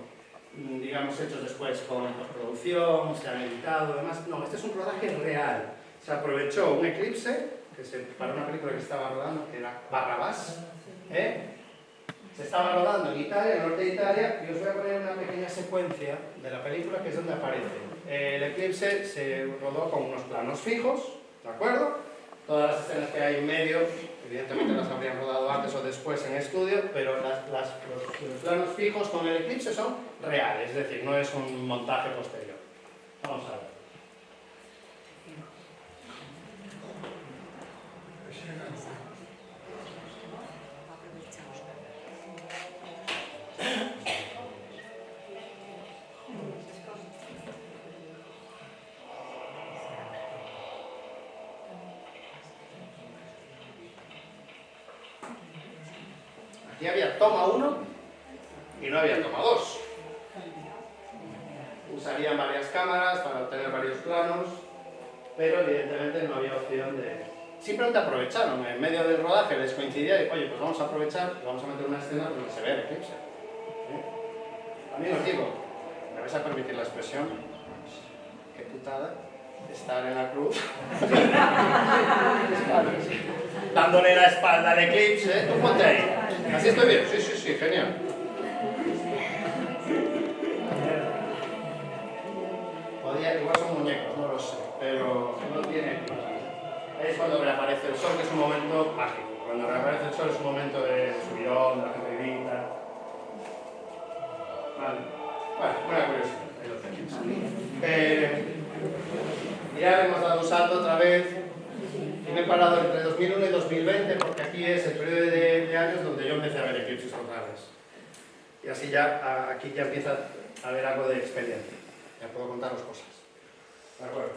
digamos, hechos después con postproducción, se han editado, demás. No, este es un rodaje real. Se aprovechó un eclipse para una película que se estaba rodando, que era Barrabás. Se estaba rodando en Italia, en el norte de Italia, y os voy a poner una pequeña secuencia de la película que es donde aparece. El eclipse se rodó con unos planos fijos, ¿de acuerdo? Todas las escenas que hay en medio, evidentemente las habrían rodado antes o después en estudio, pero los planos fijos con el eclipse son reales, es decir, no es un montaje posterior. Vamos a ver. Aquí había toma 1 y no había toma 2. Usarían varias cámaras para obtener varios planos, pero evidentemente no había opción de... Simplemente aprovecharon, en medio del rodaje les coincidía y, oye, pues vamos a aprovechar y vamos a meter una escena donde se ve el eclipse. También os digo, me vais a permitir la expresión, qué putada estar en la cruz dándole la espalda al eclipse. Tú ponte ahí. ¿Así estoy bien? Sí, sí, sí, genial. Igual son muñecos, no lo sé, pero no tiene... Es cuando reaparece el sol, que es un momento mágico. Cuando reaparece el sol es un momento de subidón, de la gente grita. Vale. Bueno, una curiosidad, ahí lo tenéis. Ya hemos dado un salto otra vez y me he parado entre 2001 y 2020 porque aquí es el periodo de años donde yo empecé a ver eclipses totales. Y así ya, aquí ya empieza a haber algo de experiencia. Ya puedo contaros cosas. ¿De acuerdo?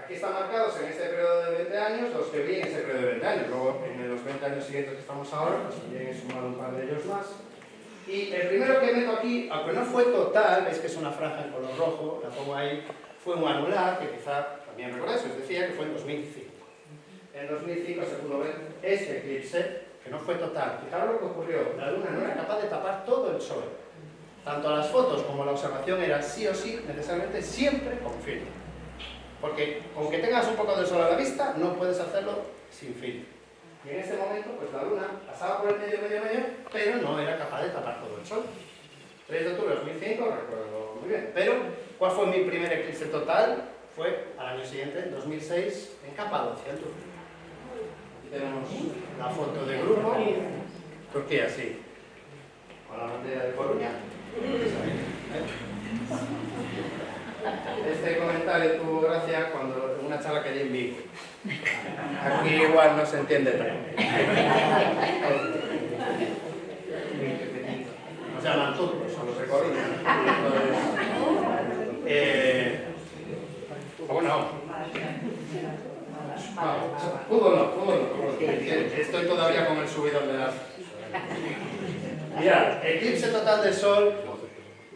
Aquí están marcados en este periodo de 20 años los que vi en ese periodo de 20 años. Luego, en los 20 años siguientes que estamos ahora, pues también he sumado un par de ellos más. Y el primero que meto aquí, aunque no fue total, veis que es una franja en color rojo, la pongo ahí, fue un anular, que quizá también recordáis, os decía que fue en 2005. En 2005 se pudo ver este eclipse, que no fue total. Fijaros lo que ocurrió, la luna no era capaz de tapar todo el sol. Tanto las fotos como la observación era sí o sí, necesariamente, siempre con filtro. Porque aunque tengas un poco de sol a la vista, no puedes hacerlo sin filtro. Y en este momento, pues la luna pasaba por el medio, pero no era capaz de tapar todo el sol. 3 de octubre de 2005, recuerdo muy bien. Pero, ¿cuál fue mi primer eclipse total? Fue al año siguiente, en 2006, en Capadocia, en Turquía. Aquí tenemos la foto de grupo. Turquía, sí. Con la bandera de Coruña. Este comentario tuvo gracia cuando en una charla que di en Vigo. Aquí igual no se entiende tanto. No se llaman turcos, son los de Coruña. Bueno, fútbol no. Estoy todavía con el subidón de las... Mirad, eclipse total del Sol,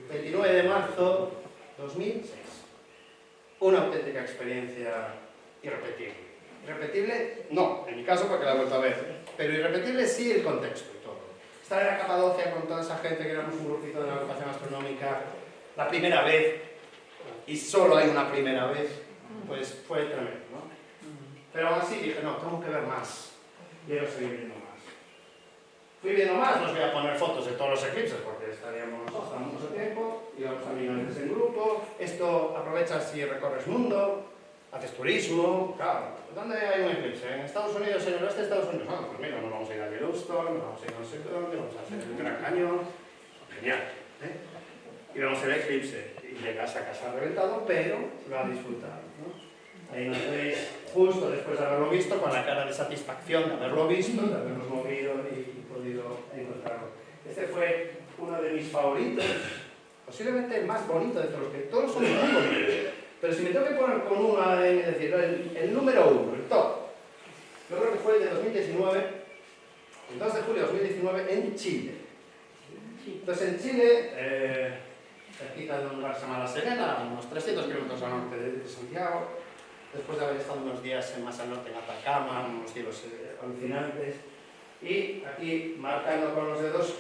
29 de marzo 2006. Una auténtica experiencia irrepetible. Irrepetible, no, en mi caso porque la he vuelto a ver, pero irrepetible sí el contexto y todo. Estar en la Capadocia con toda esa gente que éramos un grupito de la agrupación astronómica, la primera vez, y solo hay una primera vez, pues fue tremendo, ¿no? Pero aún así dije, no, tengo que ver más, quiero seguir viendo más. Fui viendo más, no os voy a poner fotos de todos los eclipses porque estaríamos mucho tiempo, íbamos a mirar en grupo, esto aprovechas si recorres mundo, haces turismo, claro. ¿Dónde hay un eclipse? ¿En Estados Unidos, en el oeste de Estados Unidos? Ah, pues mira, nos vamos a ir a Yellowstone, nos vamos a ir a no sé dónde, vamos a hacer el Gran Cañón. Genial, ¿eh? Y vamos a ver el eclipse. Y llegas a casa reventado, pero lo has disfrutado, ¿no? Ahí nos veis justo después de haberlo visto, con la cara de satisfacción de haberlo visto, de habernos movido y podido encontrarlo. Este fue uno de mis favoritos, posiblemente el más bonito de todos, que todos son muy bonitos. Pero si me tengo que poner con uno, es decir, el número uno, el top, yo creo que fue el de 2019, el 2 de julio de 2019, en Chile. Entonces en Chile, cerquita de un lugar que se llama La Serena, unos 300 kilómetros al norte de Santiago, después de haber estado unos días más al norte en Atacama, unos cielos alucinantes, y aquí marcando con los dedos,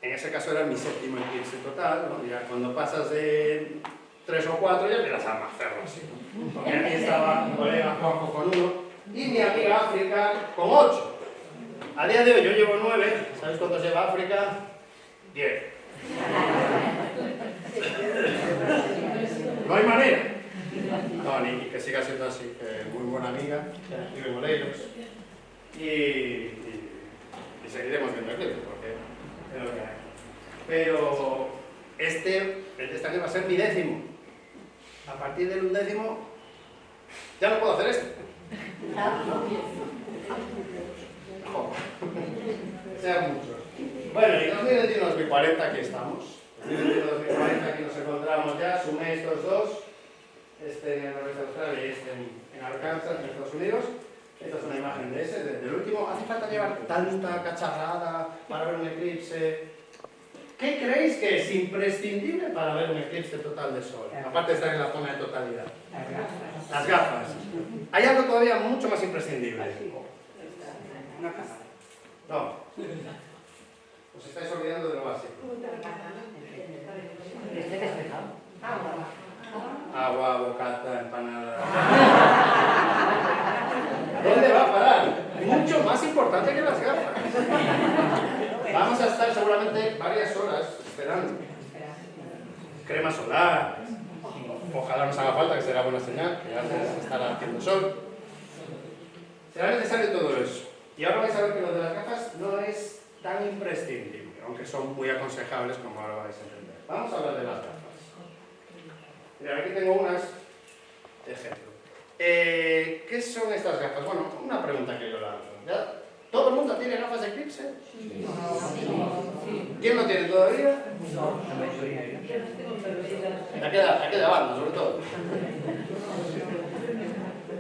en ese caso era mi séptimo eclipse total, ¿no? Ya cuando pasas de 3 o 4 ya empiezas a hacerlo así, ¿no? Porque aquí estaba mi colega Juanjo con 1 y mi amiga África con 8. A día de hoy yo llevo 9, ¿sabéis cuántos lleva África? 10. No hay manera. No, ni que siga siendo así, que muy buena amiga, vive en Moleiros. Y seguiremos viendo eclipses, porque es lo que hay. Pero este año va a ser mi 10º. A partir del 11º ya no puedo hacer esto. Sean muchos. Bueno, y 2021-2040 aquí estamos. 2021-2040 aquí nos encontramos ya, sumé estos dos, este en el noreste de Australia y este en Arkansas, en Estados Unidos. Esta es una imagen de ese, del último. ¿Hace falta llevar tanta cacharrada para ver un eclipse? ¿Qué creéis que es imprescindible para ver un eclipse total de sol? Aparte de estar en la zona de totalidad. Las gafas. Hay algo todavía mucho más imprescindible. No. Os estáis olvidando de lo básico. Agua, bocata, empanada. ¿Dónde va a parar? Mucho más importante que las gafas. Vamos a estar seguramente varias horas esperando. Crema solar. Ojalá nos haga falta, que será buena señal, que ya se estará haciendo sol. Será necesario todo eso. Y ahora vais a ver que lo de las gafas no es tan imprescindible, aunque son muy aconsejables, como ahora vais a entender. Vamos a hablar de las gafas. Mira, aquí tengo unas de ejemplo. ¿Qué son estas gafas? Bueno, una pregunta que yo lanzo. ¿Ya? ¿Todo el mundo tiene gafas de eclipse? ¿Quién no tiene todavía? Aquí de banda, sobre todo.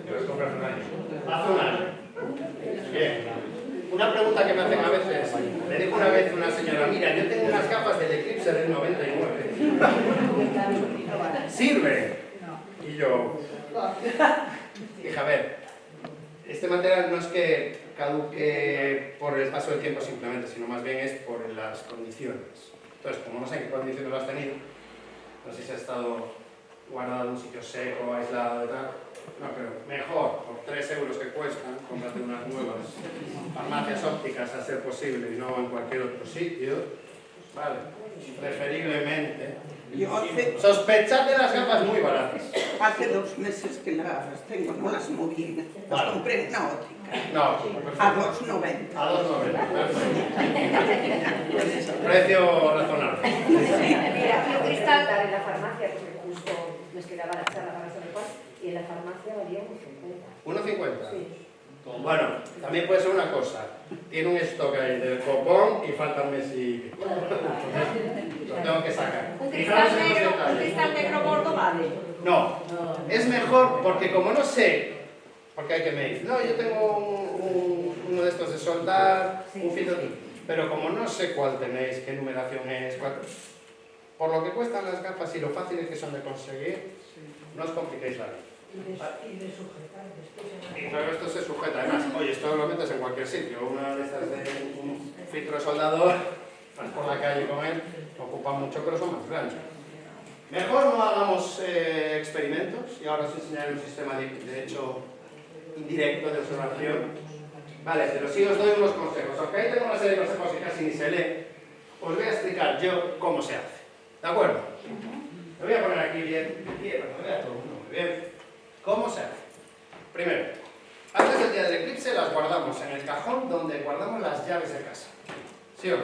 Yo las compré hace un año.
Hace un año. Bien. Una pregunta que me hacen a veces. Le dijo una vez una señora, mira, yo tengo unas gafas del eclipse del 99. ¿Sirve? Y yo dije, a ver, este material no es que caduque por el paso del tiempo simplemente, sino más bien es por las condiciones. Entonces, como no sé en qué condiciones lo has tenido, no sé si has estado guardado en un sitio seco, aislado y tal, no, pero mejor, por 3 euros que cuestan, cómprate unas nuevas farmacias ópticas a ser posible y no en cualquier otro sitio, vale, preferiblemente. Sospechad de las gafas muy baratas.
Hace 2 meses que las tengo, no las moví. Las
Vale.
compré en una óptica.
No,
A 2,90.
a 2,90, perfecto. Precio razonable.
Mira, yo cristal en la farmacia, porque justo me quedaba la charla para saber cuál, y en la farmacia valía 1,50.
¿1,50?
Sí.
Bueno, también puede ser una cosa. Tiene un stock ahí del copón y falta un mes y pico. Entonces, lo tengo que sacar.
Un
Fijaros
cristal
en los
negro, un
detalles.
cristal negro gordo vale.
No, es mejor porque como no sé, porque hay que medir. No, yo tengo uno de estos de soldar, un filtro, pero como no sé cuál tenéis, qué numeración es, por lo que cuestan las gafas y lo fáciles que son de conseguir, no os compliquéis la vida.
Y de sujetar después.
Y claro, esto se sujeta, además, oye, esto lo metes en cualquier sitio, una de estas de un filtro de soldador, vas por la calle con él, ocupan mucho, pero son más grandes. Mejor no hagamos experimentos, y ahora os enseñaré un sistema de hecho indirecto de observación. Vale, pero sí os doy unos consejos, aunque ahí tengo una serie de consejos que casi ni se lee, os voy a explicar yo cómo se hace, ¿de acuerdo? Me voy a poner aquí bien, para que vea todo el mundo muy bien. ¿Cómo se hace? Primero, antes del día del eclipse las guardamos en el cajón donde guardamos las llaves de casa. ¿Sí o no?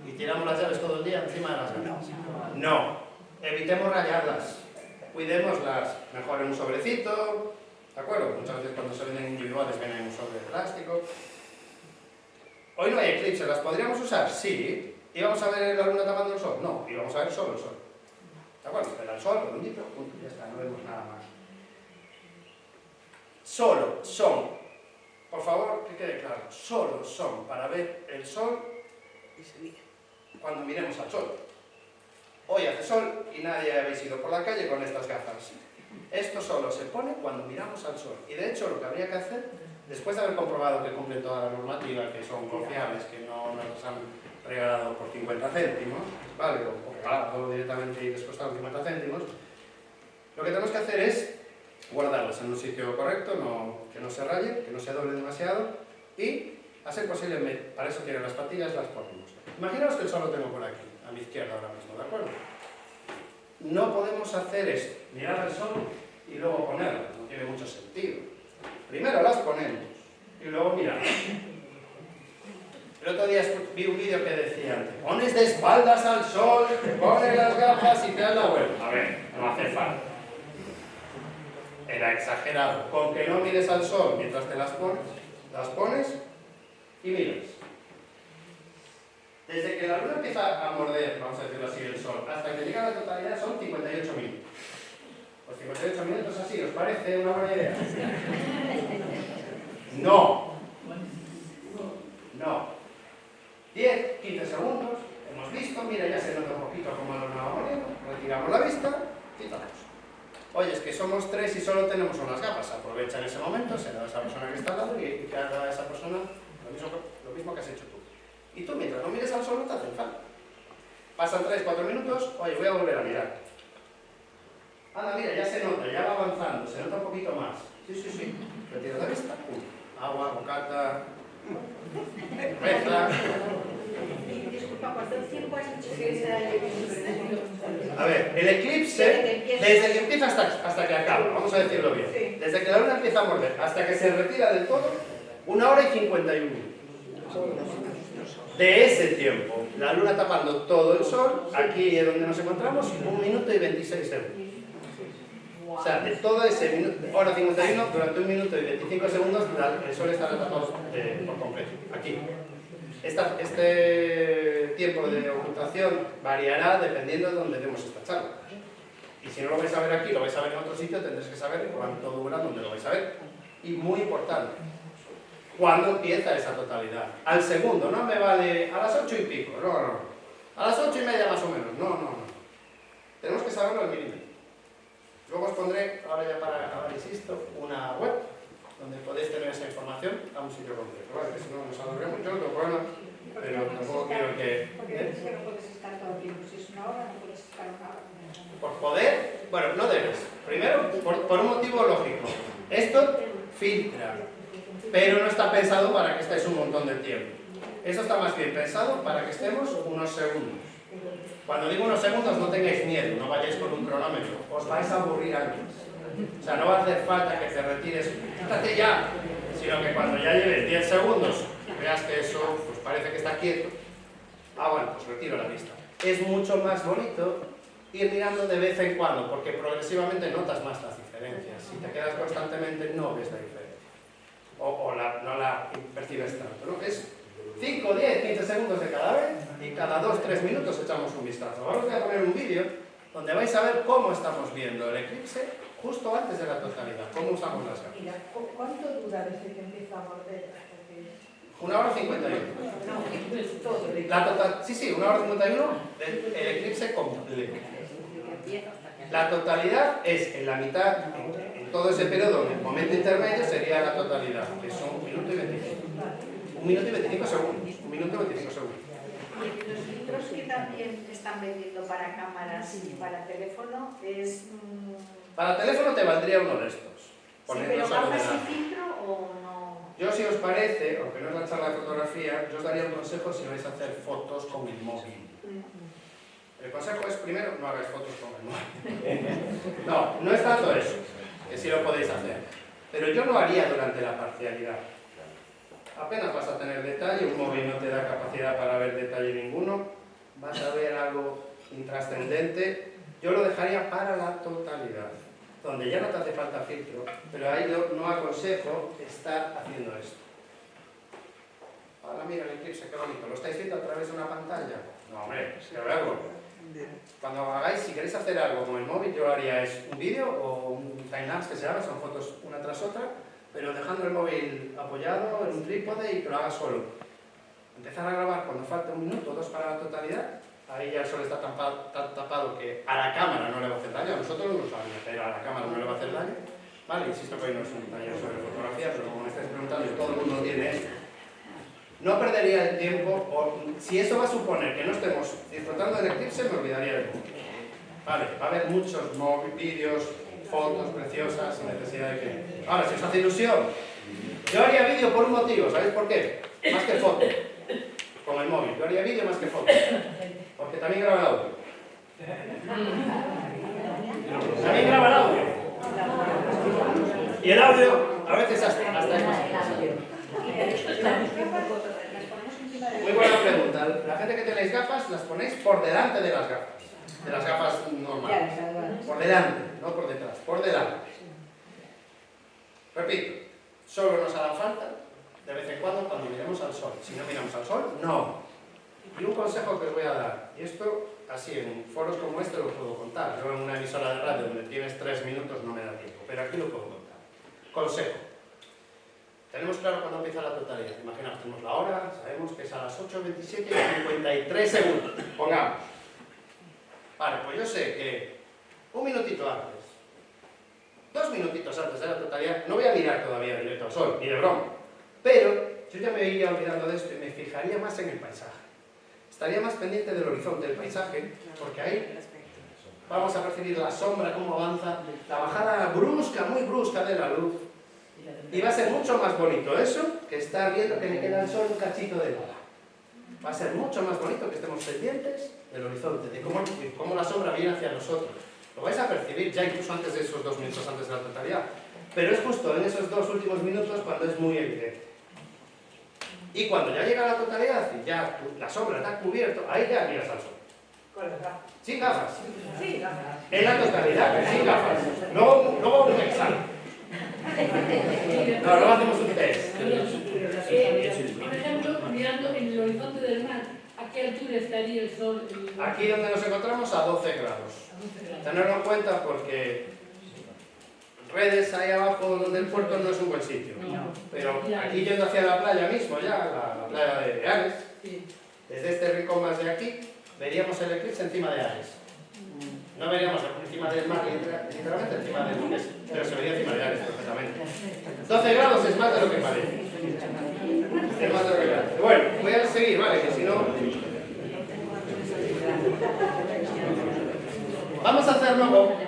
Y tiramos las llaves todo el día encima de las gafas. No. Evitemos rayarlas. Cuidémoslas. Mejor en un sobrecito. ¿De acuerdo? Muchas veces cuando se venden individuales vienen en un sobre de plástico. Hoy no hay eclipse. ¿Las podríamos usar? Sí. ¿Íbamos a ver la luna tapando el sol? No. Íbamos a ver solo el sol. ¿De acuerdo? Era el sol, redondito, punto. Ya está. No vemos nada más. Solo son, por favor, que quede claro, solo son para ver el sol cuando miremos al sol. Hoy hace sol y nadie habéis ido por la calle con estas gafas. Esto solo se pone cuando miramos al sol. Y de hecho lo que habría que hacer, después de haber comprobado que cumplen toda la normativa, que son confiables, que no nos han regalado por 50 céntimos, ¿vale? O regalado directamente y les costaron 50 céntimos, lo que tenemos que hacer es guardarlas en un sitio correcto, que no se rayen, que no se doblen demasiado y, a ser posible, para eso tienen las patillas, las ponemos. Imaginaos que el sol lo tengo por aquí, a mi izquierda ahora mismo, ¿de acuerdo? No podemos hacer esto, mirar al sol y luego ponerlas, no tiene mucho sentido. Primero las ponemos y luego miramos. El otro día vi un vídeo que decía, te pones de espaldas al sol, te pones las gafas y te das la vuelta. A ver, no hace falta. Era exagerado. Con que no mires al sol mientras te las pones y miras. Desde que la luna empieza a morder, vamos a decirlo así, el sol, hasta que llega a la totalidad son 58 minutos. Pues 58 minutos así, ¿os parece una buena idea? No. No. 10, 15 segundos, hemos visto, mira, ya se nota un poquito cómo la luna va muriendo, retiramos la vista, quitamos. Oye, es que somos 3 y solo tenemos unas gafas. Aprovecha en ese momento, se da a esa persona que está al lado y que haga a esa persona lo mismo que has hecho tú. Y tú, mientras no mires al sol, no te hacen falta. Pasan 3, 4 minutos, oye, voy a volver a mirar. Anda, mira, ya se nota, ya va avanzando, se nota un poquito más. Sí. Retiro la vista, agua, bocata, cerveza.
Disculpa, ¿cuánto tiempo has dicho que será el eclipse?
A ver, el eclipse, desde que empieza hasta que acaba, vamos a decirlo bien. Desde que la luna empieza a morder hasta que se retira del todo, 1 hora y 51 minutos. De ese tiempo, la luna tapando todo el sol, aquí es donde nos encontramos, 1 minuto y 26 segundos. O sea, de todo ese minuto, hora 51, durante 1 minuto y 25 segundos, el sol estará tapado por completo, aquí. Este tiempo de ocultación variará dependiendo de donde demos esta charla. Y si no lo vais a ver aquí, lo vais a ver en otro sitio, tendréis que saber cuánto dura, dónde lo vais a ver. Y muy importante, ¿cuándo empieza esa totalidad? Al segundo, no me vale a las 8 y pico, no. A las 8 y media más o menos, no. Tenemos que saberlo al milímetro. Luego os pondré, ahora ya para acabar, insisto, una web donde podéis tener esa información a un sitio concreto, ¿vale? Que si no nos alargaremos mucho, pero tampoco quiero que...
Porque es que no puedes estar todo el tiempo. Si es 1 hora, no puedes estar 1 hora.
Por poder, bueno, no debes. Primero, por un motivo lógico. Esto filtra, pero no está pensado para que estéis un montón de tiempo. Esto está más bien pensado para que estemos unos segundos. Cuando digo unos segundos, no tengáis miedo, no vayáis con un cronómetro, os vais a aburrir antes. O sea, no va a hacer falta que te retires, quítate ya, sino que cuando ya lleves 10 segundos, veas que eso pues parece que está quieto, bueno, pues retiro la vista. Es mucho más bonito ir mirando de vez en cuando, porque progresivamente notas más las diferencias. Si te quedas constantemente, no ves la diferencia. No la percibes tanto, ¿no? Es 5, 10, 15 segundos de cada vez y cada 2-3 minutos echamos un vistazo. Ahora os voy a poner un vídeo donde vais a ver cómo estamos viendo el eclipse justo antes de la totalidad, cómo usamos las gafas.
Mira, ¿cuánto dura desde que empieza a morder hasta que...?
1 hora 51.
No, todo.
La total, sí, 1 hora 51, el eclipse completo. La totalidad es en la mitad, en todo ese periodo, en el momento intermedio sería la totalidad, que son 1 minuto y 25. 1 minuto y 25 segundos. 1 minuto y 25 segundos.
Y los filtros que también están vendiendo para cámaras y para teléfono es...
Para teléfono te valdría uno de estos.
Sí, pero
Ponerlos al
¿gafas
ordenador.
sin filtro o no?
Yo, si os parece, aunque no es la charla de fotografía, yo os daría un consejo si vais a hacer fotos con el móvil. El consejo es, primero, no hagáis fotos con el móvil. No es tanto eso. que sí lo podéis hacer. Pero yo lo haría durante la parcialidad. Apenas vas a tener detalle, un móvil no te da capacidad para ver detalle ninguno, vas a ver algo intrascendente. Yo lo dejaría para la totalidad, donde ya no te hace falta filtro, pero ahí no aconsejo estar haciendo esto. Ahora mira el eclipse, qué bonito. ¿Lo estáis viendo a través de una pantalla? No, hombre, es que verlo. Cuando hagáis, si queréis hacer algo con el móvil, yo lo haría es un vídeo o un timelapse que se llama, son fotos una tras otra, pero dejando el móvil apoyado en un trípode y que lo haga solo. Empezar a grabar cuando falta 1 minuto o 2 para la totalidad, ahí ya el sol está tan tapado que a la cámara no le va a hacer daño, a nosotros no lo sabemos, pero a la cámara no le va a hacer daño. Vale, insisto que hoy no es un taller sobre fotografía, pero como me estáis preguntando y todo el mundo tiene esto, no perdería el tiempo, o si eso va a suponer que no estemos disfrutando del eclipse, me olvidaría del móvil. Vale, va a haber muchos vídeos, fotos preciosas, sin necesidad de que... Ahora, si os hace ilusión, yo haría vídeo por un motivo, ¿sabéis por qué? Más que foto, con el móvil, yo haría vídeo más que foto, porque también graba el audio. También graba el audio. Y el audio, a veces hasta es más interesante. Muy buena pregunta. La gente que tenéis gafas, las ponéis por delante de las gafas normales. Por delante, no por detrás, por delante. Repito, solo nos hará falta de vez en cuando miremos al sol. Si no miramos al sol, no. Y un consejo que os voy a dar, y esto así en foros como este lo puedo contar. Yo en una emisora de radio donde tienes 3 minutos no me da tiempo, pero aquí lo puedo contar. Consejo. Tenemos claro cuando empieza la totalidad. Imaginaos, tenemos la hora, sabemos que es a las 8:27 y 53 segundos. Pongamos. Vale, pues yo sé que 1 minutito antes, 2 minutitos antes de la totalidad, no voy a mirar todavía directo al sol, ni de broma. Pero yo ya me iría olvidando de esto y me fijaría más en el paisaje. Estaría más pendiente del horizonte del paisaje, porque ahí vamos a percibir la sombra, cómo avanza, la bajada brusca, muy brusca de la luz. Y va a ser mucho más bonito eso que estar viendo que me queda el sol un cachito de nada. Va a ser mucho más bonito que estemos pendientes del horizonte, de cómo la sombra viene hacia nosotros. Lo vais a percibir ya incluso antes de esos 2 minutos antes de la totalidad. Pero es justo en esos 2 últimos minutos cuando es muy evidente. Y cuando ya llega la totalidad y ya la sombra está cubierto, ahí ya miras al sol.
Con las gafas.
Sin gafas.
Sí, gafas.
En la totalidad, sin gafas. Luego un examen. No, luego hacemos un test.
Por ejemplo, mirando en el horizonte del mar, ¿a qué altura estaría el sol?
Aquí donde nos encontramos a 12 grados. Tenerlo en cuenta porque redes ahí abajo donde el puerto no es un buen sitio. Pero aquí yendo hacia la playa mismo, ya, la playa de Ares, desde este rincón más de aquí, veríamos el eclipse encima de Ares. No veríamos encima del mar, literalmente encima del lunes, pero se vería encima de Ares perfectamente. 12 grados es más de lo que parece. Es más de lo que parece. Bueno, voy a seguir, vale, que si no... Vamos a hacer luego,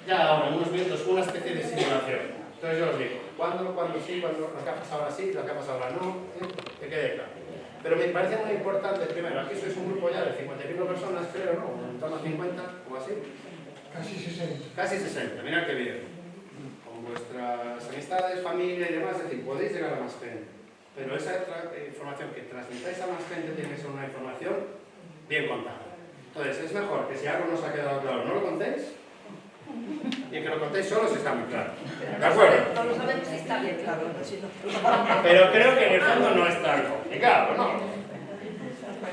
ya ahora, en unos minutos, una especie de simulación. Entonces yo os digo, cuando sí, cuando las gafas ahora sí, las gafas ahora no, que quede claro. Pero me parece muy importante, primero, aquí sois un grupo ya de 55 personas, creo, ¿no? En torno a 50 o así.
Casi 60.
Casi 60, mirad qué bien. Con vuestras amistades, familia y demás, es decir, podéis llegar a más gente. Pero esa información que transmitáis a más gente tiene que ser una información bien contada. Entonces, es mejor que si algo no os ha quedado claro, no lo contéis, y que lo contéis solo si está muy claro. ¿De acuerdo?
No lo sabemos si está bien claro.
Pero creo que en el fondo no es tan complicado, ¿no?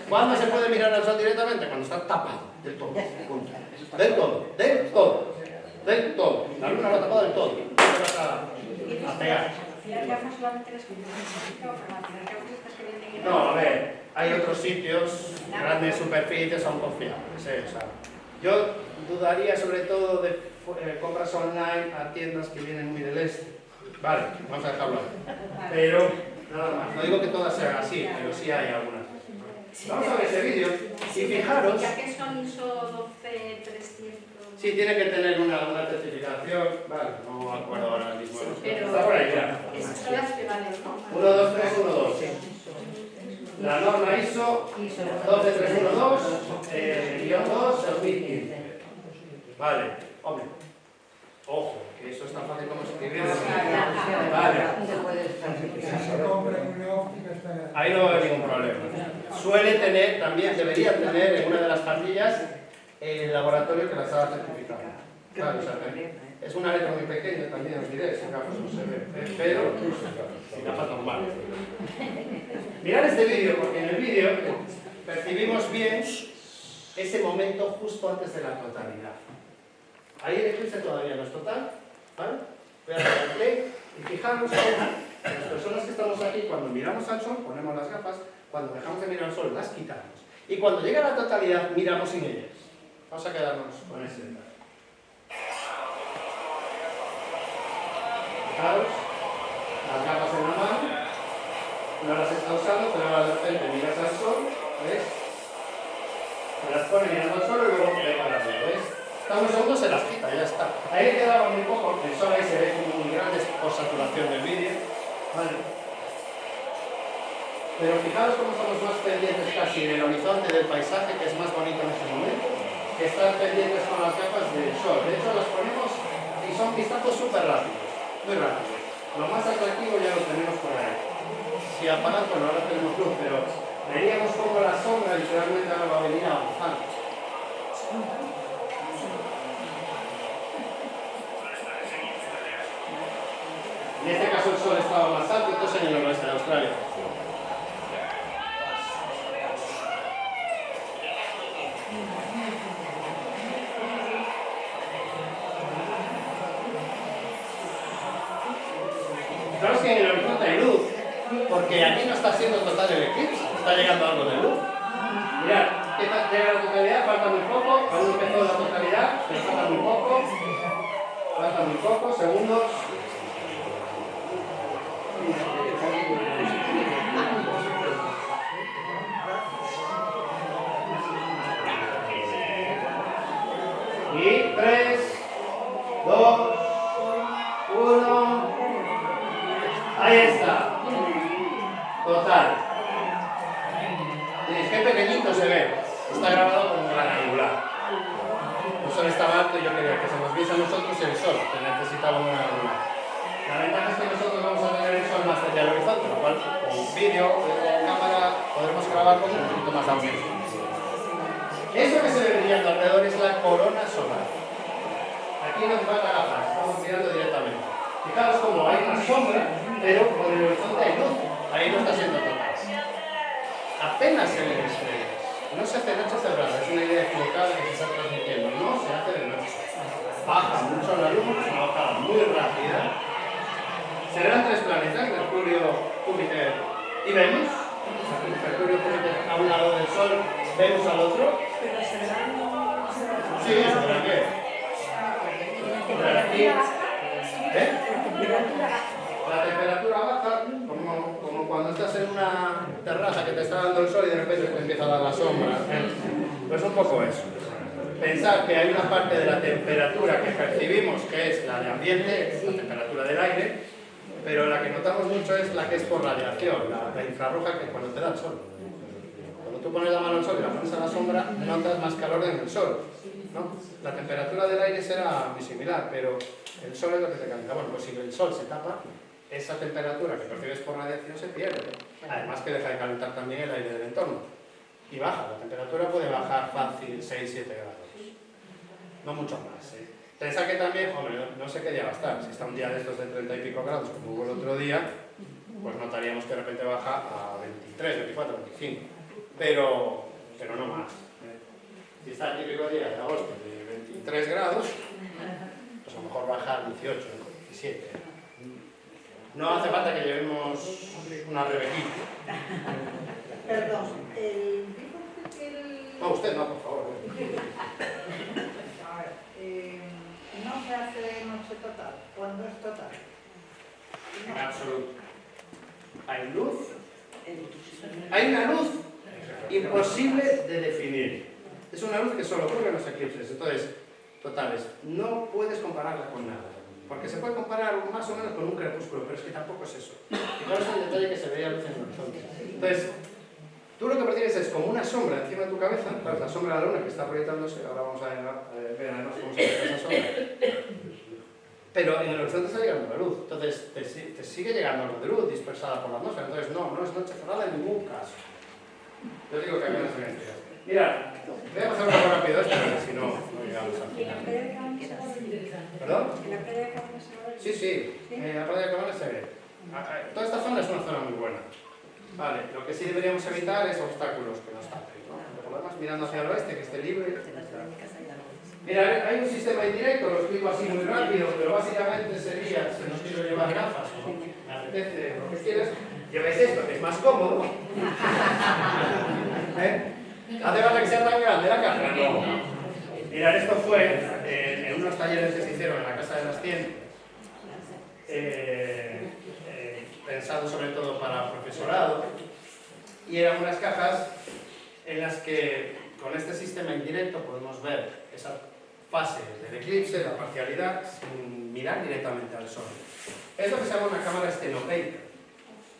¿Cuándo se puede mirar al sol directamente? Cuando está tapado del todo. Punto. Del todo, del todo, del todo. La luna lo ha tapado del todo. No te vas a pegar.
Las gafas solamente las que necesitan farmacia. Las gafas estas que venden en
No, a ver, hay otros sitios, grandes superficies son confiables. O sea, yo dudaría sobre todo de compras online a tiendas que vienen muy del este. Vale, vamos a dejarlo ahí. Pero, nada más. No digo que todas sean así, pero sí hay algunas. Vamos a ver ese vídeo y fijaros...
Ya que son ISO 12300...
Sí, tiene que tener una certificación. Vale, no me acuerdo ahora mismo.
Pero
Está por ahí, claro.
esas son las que valen, ¿no?
1, 2, 3, 1, 2. La norma ISO 12312, guión 2, 2015. Vale, hombre, ojo. que eso es tan fácil como escribir.
Vale.
Si se compra en una óptica está...
Ahí no va a haber ningún problema. Suele tener, también debería tener en una de las pastillas el laboratorio que las ha certificado. Claro, o sea, es una letra muy pequeña también, os diré, si acaso no se ve, pero si la falta un mal. Mirad este vídeo, porque en el vídeo percibimos bien ese momento justo antes de la totalidad. Ahí el eclipse todavía no es total, ¿vale? Voy a dar el play y fijaros cómo las personas que estamos aquí, cuando miramos al sol, ponemos las gafas, cuando dejamos de mirar al sol, las quitamos. Y cuando llega la totalidad, miramos sin ellas. Vamos a quedarnos con ese detalle. Fijaros, las gafas en la mano, no las está usando, pero ahora de repente miras al sol, ¿ves? Se las pone mirando al sol y luego ve para arriba, ¿ves? Está unos segundos, se las quita, ya está. Ahí le quedaba muy poco, el sol ahí se ve como muy grande por saturación del vídeo, ¿vale? Pero fijaros cómo estamos más pendientes casi del horizonte del paisaje, que es más bonito en este momento, que estar pendientes con las gafas del sol. De hecho, las ponemos y son vistazos súper rápidos, muy rápidos. Lo más atractivo ya lo tenemos por ahí. Si apagan, bueno, ahora tenemos luz, pero veríamos cómo la sombra literalmente ahora va a venir avanzando. En este caso el sol estaba más alto, entonces en el noroeste de Australia. Claro que en el horizonte hay luz, porque aquí no está siendo total el eclipse, está llegando algo de luz. Mirad, llega la totalidad, falta muy poco, aún empezó la totalidad, pero falta muy poco, segundos. Y 3, 2, 1, ahí está, total. Qué pequeñito se ve, está grabado con gran angular. El sol estaba alto y yo quería que se nos viese a nosotros el sol, que necesitaba una angular. La ventaja es que nosotros vamos a tener el sol más cerca del horizonte, lo cual con vídeo o cámara podremos grabar con un poquito más amplio. Eso que se ve brillando alrededor es la corona solar. Aquí no hace falta gafas, estamos mirando directamente. Fijaos como hay una sombra, pero con el horizonte hay luz. Ahí no está siendo total. Apenas se ven estrellas. No se hace noche cerrada, es una idea equivocada que se está transmitiendo. No se hace de noche. Baja mucho la luz, es una bajada muy rápida. Se verán tres planetas, Mercurio, Júpiter y Venus. Mercurio, Júpiter a un lado del Sol, Venus al otro.
Pero se verán.
Sí, se verán qué. La temperatura baja, como cuando estás en una terraza que te está dando el sol y de repente te empieza a dar la sombra. Pues un poco eso. Pensar que hay una parte de la temperatura que percibimos que es la de ambiente, la temperatura del aire, pero la que notamos mucho es la que es por radiación, la infrarroja, que cuando te da el sol. Cuando tú pones la mano al sol y la pones a la sombra, notas más calor en el sol, ¿no? La temperatura del aire será muy similar, pero el sol es lo que te calienta. Bueno, pues si el sol se tapa, esa temperatura que percibes por radiación se pierde. Además que deja de calentar también el aire del entorno. Y baja, la temperatura puede bajar fácil 6-7 grados. No mucho más, ¿eh? Pensad que también, hombre, no sé qué día va a estar. Si está un día de estos de 30 y pico grados, como hubo el otro día, pues notaríamos que de repente baja a 23, 24, 25. Pero no más. Si está el típico día de agosto de 23 grados, pues a lo mejor baja a 18, 17. No hace falta que llevemos una rebejita.
Perdón,
No, usted no, por favor.
A ver, no se hace noche total. ¿Cuándo es total?
En absoluto. Hay luz. Hay una luz imposible de definir. Es una luz que solo ocurre en los eclipses. Entonces, totales, no puedes compararla con nada. Porque se puede comparar más o menos con un crepúsculo, pero es que tampoco es eso. Y por eso el detalle que se veía luz en el horizonte. Entonces, tú lo que percibes es como una sombra encima de tu cabeza, ¿sabes? La sombra de la luna que está proyectándose, ahora vamos a ver además cómo se ve esa sombra. pero en el horizonte está llegando la luz, entonces te sigue llegando la luz dispersada por la atmósfera, entonces no es noche cerrada en ningún caso. Yo digo que hay menos energía. Mira, voy a pasar un poco rápido esto, porque si no, no llegamos al final. ¿Perdón?
¿En la playa de Cabanas se va a ver?
Sí, la playa de Cabanas se ve. Toda esta zona es una zona muy buena. Vale, lo que sí deberíamos evitar es obstáculos que nos tapen, ¿no? Por lo demás, mirando hacia el oeste, que esté libre. Mira, hay un sistema indirecto, lo explico así muy rápido, pero básicamente sería, si no quiero llevar gafas o me apetece lo que quieras, lleváis esto, que es más cómodo. ¿Hace falta que sea tan grande la caja? No. Mirad, esto fue en unos talleres que se hicieron en la Casa de las Ciencias, pensado sobre todo para profesorado, y eran unas cajas en las que con este sistema indirecto podemos ver esa fase del eclipse, la parcialidad, sin mirar directamente al sol. Es lo que se llama una cámara estenopeica.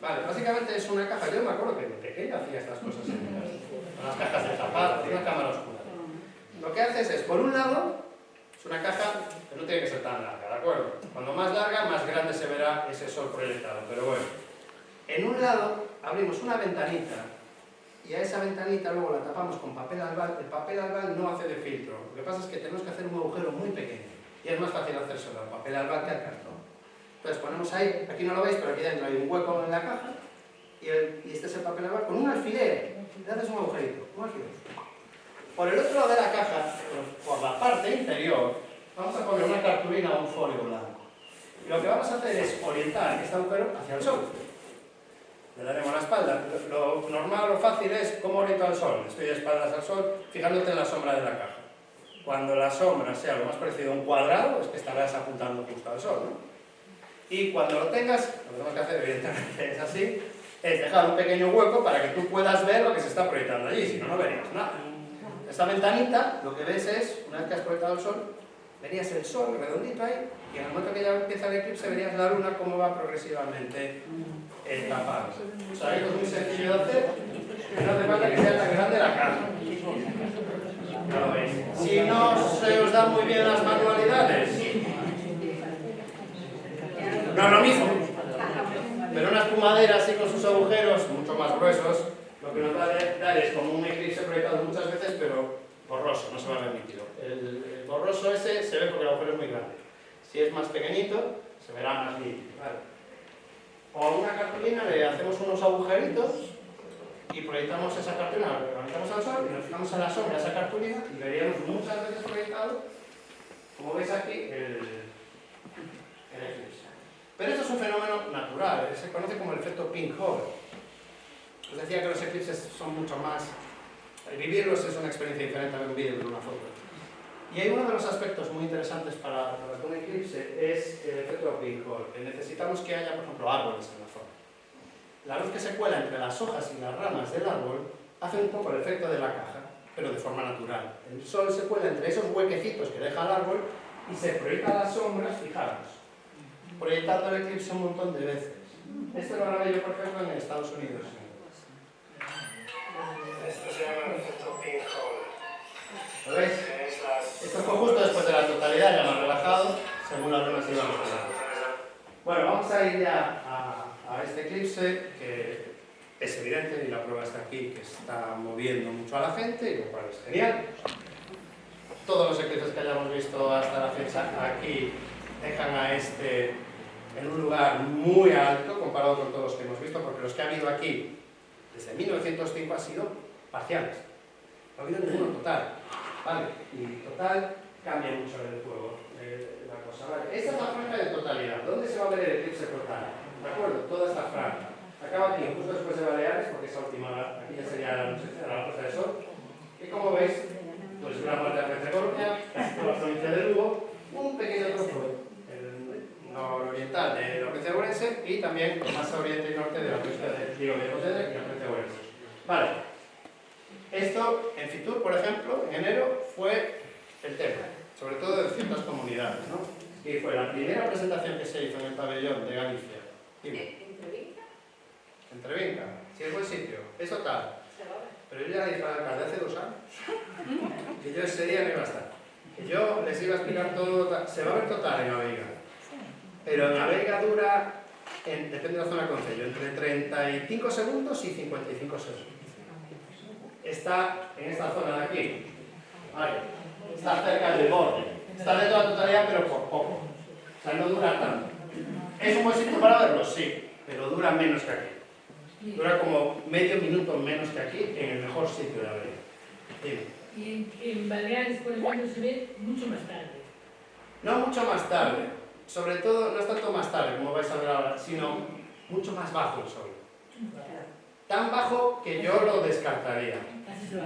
Vale, básicamente es una caja, yo me acuerdo que de pequeño hacía estas cosas en mi casa, con las cajas de tapar, una cámara oscura. Lo que haces es, por un lado, es una caja que no tiene que ser tan larga, ¿de acuerdo? Cuando más larga, más grande se verá ese sol proyectado, pero bueno. En un lado abrimos una ventanita y a esa ventanita luego la tapamos con papel albal. El papel albal no hace de filtro, lo que pasa es que tenemos que hacer un agujero muy pequeño y es más fácil hacérselo al papel albal que al cartón. Entonces ponemos ahí, aquí no lo veis, pero aquí dentro hay un hueco en la caja y este es el papel albal con un alfiler. Le haces un agujerito, un alfiler. Por el otro lado de la caja, por la parte inferior, vamos a poner una cartulina o un folio blanco. Y lo que vamos a hacer es orientar este agujero hacia el sol. Le daremos la espalda. Lo normal, lo fácil es cómo oriento al sol. Estoy de espaldas al sol, fijándote en la sombra de la caja. Cuando la sombra sea lo más parecido a un cuadrado, es que estarás apuntando justo al sol, ¿no? Y cuando lo tengas, lo que tenemos que hacer, evidentemente, es así, es dejar un pequeño hueco para que tú puedas ver lo que se está proyectando allí, si no, no verías nada. Esta ventanita, lo que ves es, una vez que has proyectado el sol, verías el sol redondito ahí, y en el momento que ya empieza el eclipse verías la luna cómo va progresivamente tapando. ¿Sabéis? Es muy sencillo de hacer, no hace falta que sea tan grande la caja. Ya lo veis. Si no se os dan muy bien las manualidades, no es lo mismo, pero una espumadera así con sus agujeros mucho más gruesos, lo que nos va a dar es como un eclipse proyectado muchas veces, pero borroso, no se va a ver nítido. El borroso ese se ve porque el agujero es muy grande. Si es más pequeñito, se verá más nítido. ¿Vale? O a una cartulina le hacemos unos agujeritos y proyectamos esa cartulina, la levantamos al sol y nos fijamos en la sombra de esa cartulina y veríamos muchas veces proyectado, como veis aquí, el eclipse. Pero esto es un fenómeno natural, se conoce como el efecto pinhole. Os decía que los eclipses son mucho más... Vivirlos es una experiencia diferente a ver un vídeo que una foto. Y hay uno de los aspectos muy interesantes para un eclipse es el efecto pinhole. Necesitamos que haya, por ejemplo, árboles en la zona. La luz que se cuela entre las hojas y las ramas del árbol hace un poco el efecto de la caja, pero de forma natural. El sol se cuela entre esos huequecitos que deja el árbol y se proyecta las sombras, fijaros, proyectando el eclipse un montón de veces. Esto lo grabé yo, por ejemplo, en Estados Unidos. Esto se llama el efecto pinhole. ¿Lo veis? Esto fue justo después de la totalidad, ya más relajado, según la luna se iba mejorando. Bueno, vamos a ir ya a este eclipse, que es evidente, y la prueba está aquí, que está moviendo mucho a la gente, y lo cual es genial. Todos los eclipses que hayamos visto hasta la fecha aquí dejan a este en un lugar muy alto comparado con todos los que hemos visto, porque los que ha habido aquí desde 1905 han sido parciales. No ha habido ninguno total. ¿Vale? Y total cambia mucho el juego, la cosa. ¿Vale? Esta es la franja de totalidad. ¿Dónde se va a ver el eclipse total? ¿De acuerdo? Toda esta franja. Acaba aquí, justo después de Baleares, porque esa última hora, aquí ya sería la puesta de sol. Y como veis, pues una parte de la provincia de Coruña, casi toda la provincia de Lugo, un pequeño trozo, el nororiental de la provincia de Ourense y también más a oriente y norte de la provincia de Pontevedra y la provincia de Ourense. Vale. Esto, en Fitur, por ejemplo, en enero, fue el tema, sobre todo de ciertas comunidades, ¿no? Y fue la primera presentación que se hizo en el pabellón de Galicia. Entrevinca, sí, es buen sitio, es total. Pero yo ya le dije al alcalde hace 2 años que yo ese día no iba a estar. Que yo les iba a explicar todo, se va a ver total en la Vega. pero en América dura, depende de la zona de concello, entre 35 segundos y 55 segundos. Está en esta zona de aquí, ¿vale? Está cerca del borde, está dentro de la totalidad pero por poco, o sea, no dura tanto. ¿Es un buen sitio para verlo? Sí, pero dura menos que aquí. Dura como medio minuto menos que aquí, en el mejor sitio de América. Dime.
Y en Baleares, por ejemplo, se ve mucho más tarde.
No mucho más tarde, sobre todo, no es tanto más tarde, como vais a ver ahora, sino mucho más bajo el sol. Tan bajo que yo lo descartaría.
Así se va.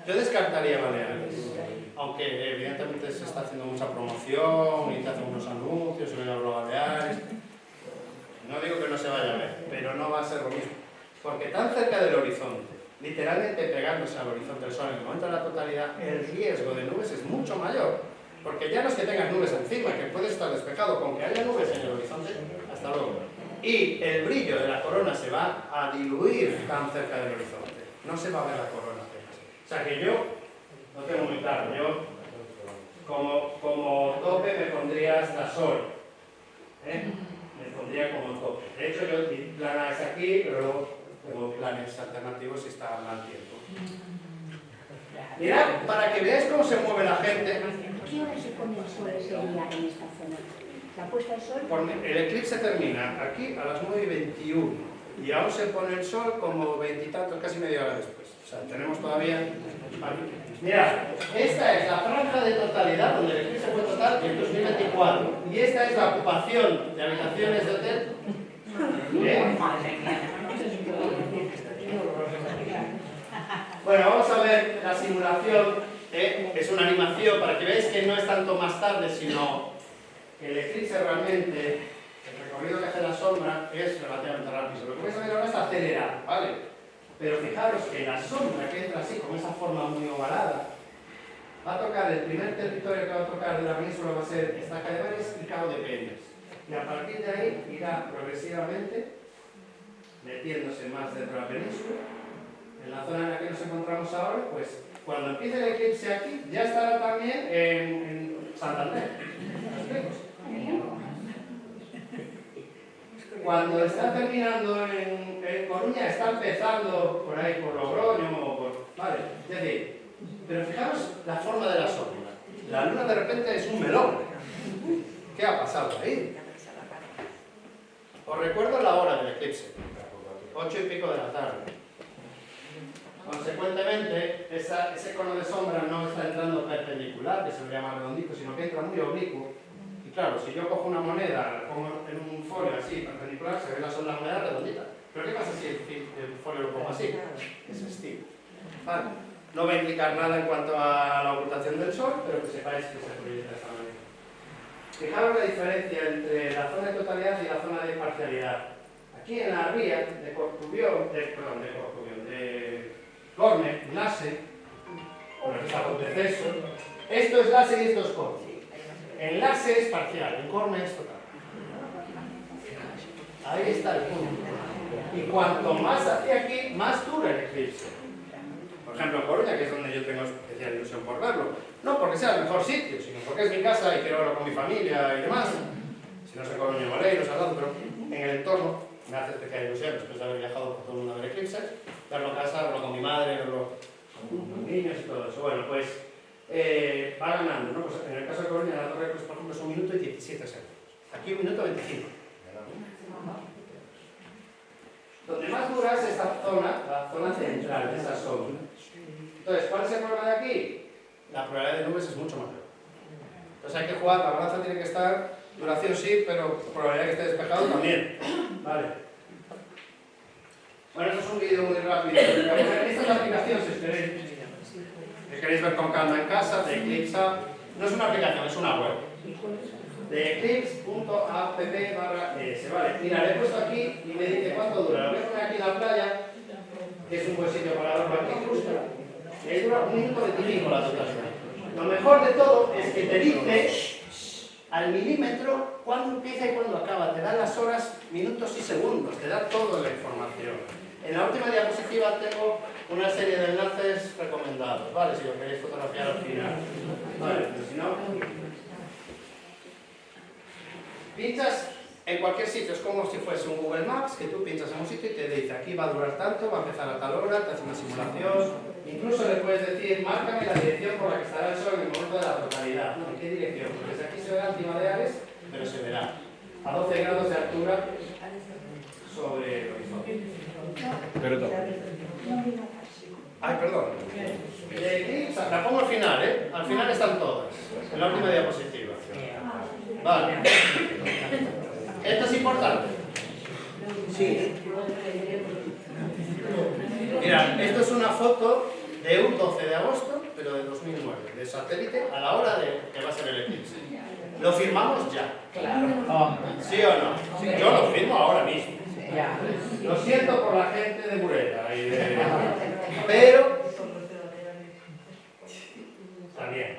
Yo descartaría Baleares, aunque evidentemente se está haciendo mucha promoción y te hacen unos anuncios sobre los Baleares. No digo que no se vaya a ver, pero no va a ser lo mismo. Porque tan cerca del horizonte, literalmente pegándose al horizonte del sol en el momento de la totalidad, el riesgo de nubes es mucho mayor. Porque ya no es que tengas nubes encima, que puede estar despejado, con que haya nubes en el horizonte, hasta luego. Y el brillo de la corona se va a diluir tan cerca del horizonte. No se va a ver la corona apenas. O sea que yo, lo tengo muy claro, yo como tope me pondría hasta sol. Me pondría como tope. De hecho yo mi plan es aquí, pero luego tengo planes alternativos si está mal tiempo. Mirad, para que veáis cómo se mueve la gente.
¿A qué hora se pone el sol ese día en esta zona? ¿La puesta del sol?
El eclipse termina aquí a las 9:21 y aún se pone el sol como 20 y tantos, casi media hora después. O sea, tenemos todavía... Mirad, esta es la franja de totalidad donde el eclipse fue total en 2024 y esta es la ocupación de habitaciones de hotel. Bueno, vamos a ver la simulación. Es una animación para que veáis que no es tanto más tarde, sino que el eclipse realmente, el recorrido que hace la sombra es relativamente rápido. Lo que vais a ver ahora es acelerado, ¿vale? Pero fijaros que la sombra que entra así, con esa forma muy ovalada, va a tocar el primer territorio que va a tocar de la península, va a ser Estaca de Bares y Cabo de Peñas. Y a partir de ahí irá progresivamente metiéndose más dentro de la península. En la zona en la que nos encontramos ahora, pues cuando empiece el eclipse aquí, ya estará también en Santander. ¿Me explico? Cuando está terminando en Coruña, está empezando por ahí, por Logroño o por... Vale, es decir, pero fijaros la forma de la sombra. La luna de repente es un melón. ¿Qué ha pasado ahí? Os recuerdo la hora del eclipse. 8 y pico de la tarde. Consecuentemente, ese cono de sombra no está entrando perpendicular, que se lo llama redondito, sino que entra muy oblicuo. Y claro, si yo cojo una moneda, la pongo en un folio así, perpendicular, se ve la sombra moneda redondita. Pero ¿qué pasa si el folio lo pongo así? Es estilo. Vale. No va a implicar nada en cuanto a la ocultación del sol, pero que sepáis que se proyecta de esta manera. Fijaros la diferencia entre la zona de totalidad y la zona de parcialidad. Aquí en la ría de Corne, Lase, bueno, está con deceso. Esto es Lase y esto es Corne. En Lase es parcial, en Corne es total. Ahí está el punto. Y cuanto más hacia aquí, más dura el eclipse. Por ejemplo, en Coruña, que es donde yo tengo especial ilusión por verlo. No porque sea el mejor sitio, sino porque es mi casa y quiero verlo con mi familia y demás. Si no sé Coruña, Moleiro, Salado, pero en el entorno me hace especial ilusión, después de haber viajado por todo el mundo a ver eclipses, verlo en casa, verlo con mi madre, verlo con los niños y todo eso. Bueno, pues va ganando, ¿no? Pues en el caso de Coruña, la Torre de Cruz, por ejemplo, es 1 minuto y 17 segundos. Aquí 1 minuto 25. Donde más dura es esta zona, la zona central de esa sombra. Entonces, ¿cuál es el problema de aquí? La probabilidad de nubes es mucho mayor. Entonces hay que jugar, la balanza tiene que estar, duración sí, pero probabilidad de que esté despejado también. Vale. Bueno, esto es un vídeo muy rápido. Esta es la aplicación, si queréis ver con calma en casa, de Eclipse. No es una aplicación, es una web. De eclipse.app/es. Vale, mira, le he puesto aquí y me dice cuánto dura. Lo voy a poner aquí en la playa, que es un buen sitio para verlo aquí justo. Y ahí dura 1 minuto 25 la totalidad. Lo mejor de todo es que te dice al milímetro cuándo empieza y cuándo acaba. Te da las horas, minutos y segundos. Te da toda la información. En la última diapositiva tengo una serie de enlaces recomendados. Vale, si lo queréis fotografiar al final. Vale, pero si no... Pinchas en cualquier sitio, es como si fuese un Google Maps, que tú pinchas en un sitio y te dice aquí va a durar tanto, va a empezar a tal hora, te hace una simulación. Incluso le puedes decir, márcame la dirección por la que estará el sol en el momento de la totalidad. ¿No? ¿En qué dirección? Porque desde aquí se verán timadeales, pero se verá a 12 grados de altura sobre el horizonte. Ay, perdón. La pongo al final, ¿eh? Al final están todas, en la última diapositiva. Vale. ¿Esto es importante?
Sí.
Mira, esto es una foto de un 12 de agosto, pero de 2009, de satélite a la hora de que va a ser el eclipse. ¿Lo firmamos ya? Claro. ¿Sí o no? Yo lo firmo ahora mismo. Lo siento por la gente de Burela y de... Pero... También.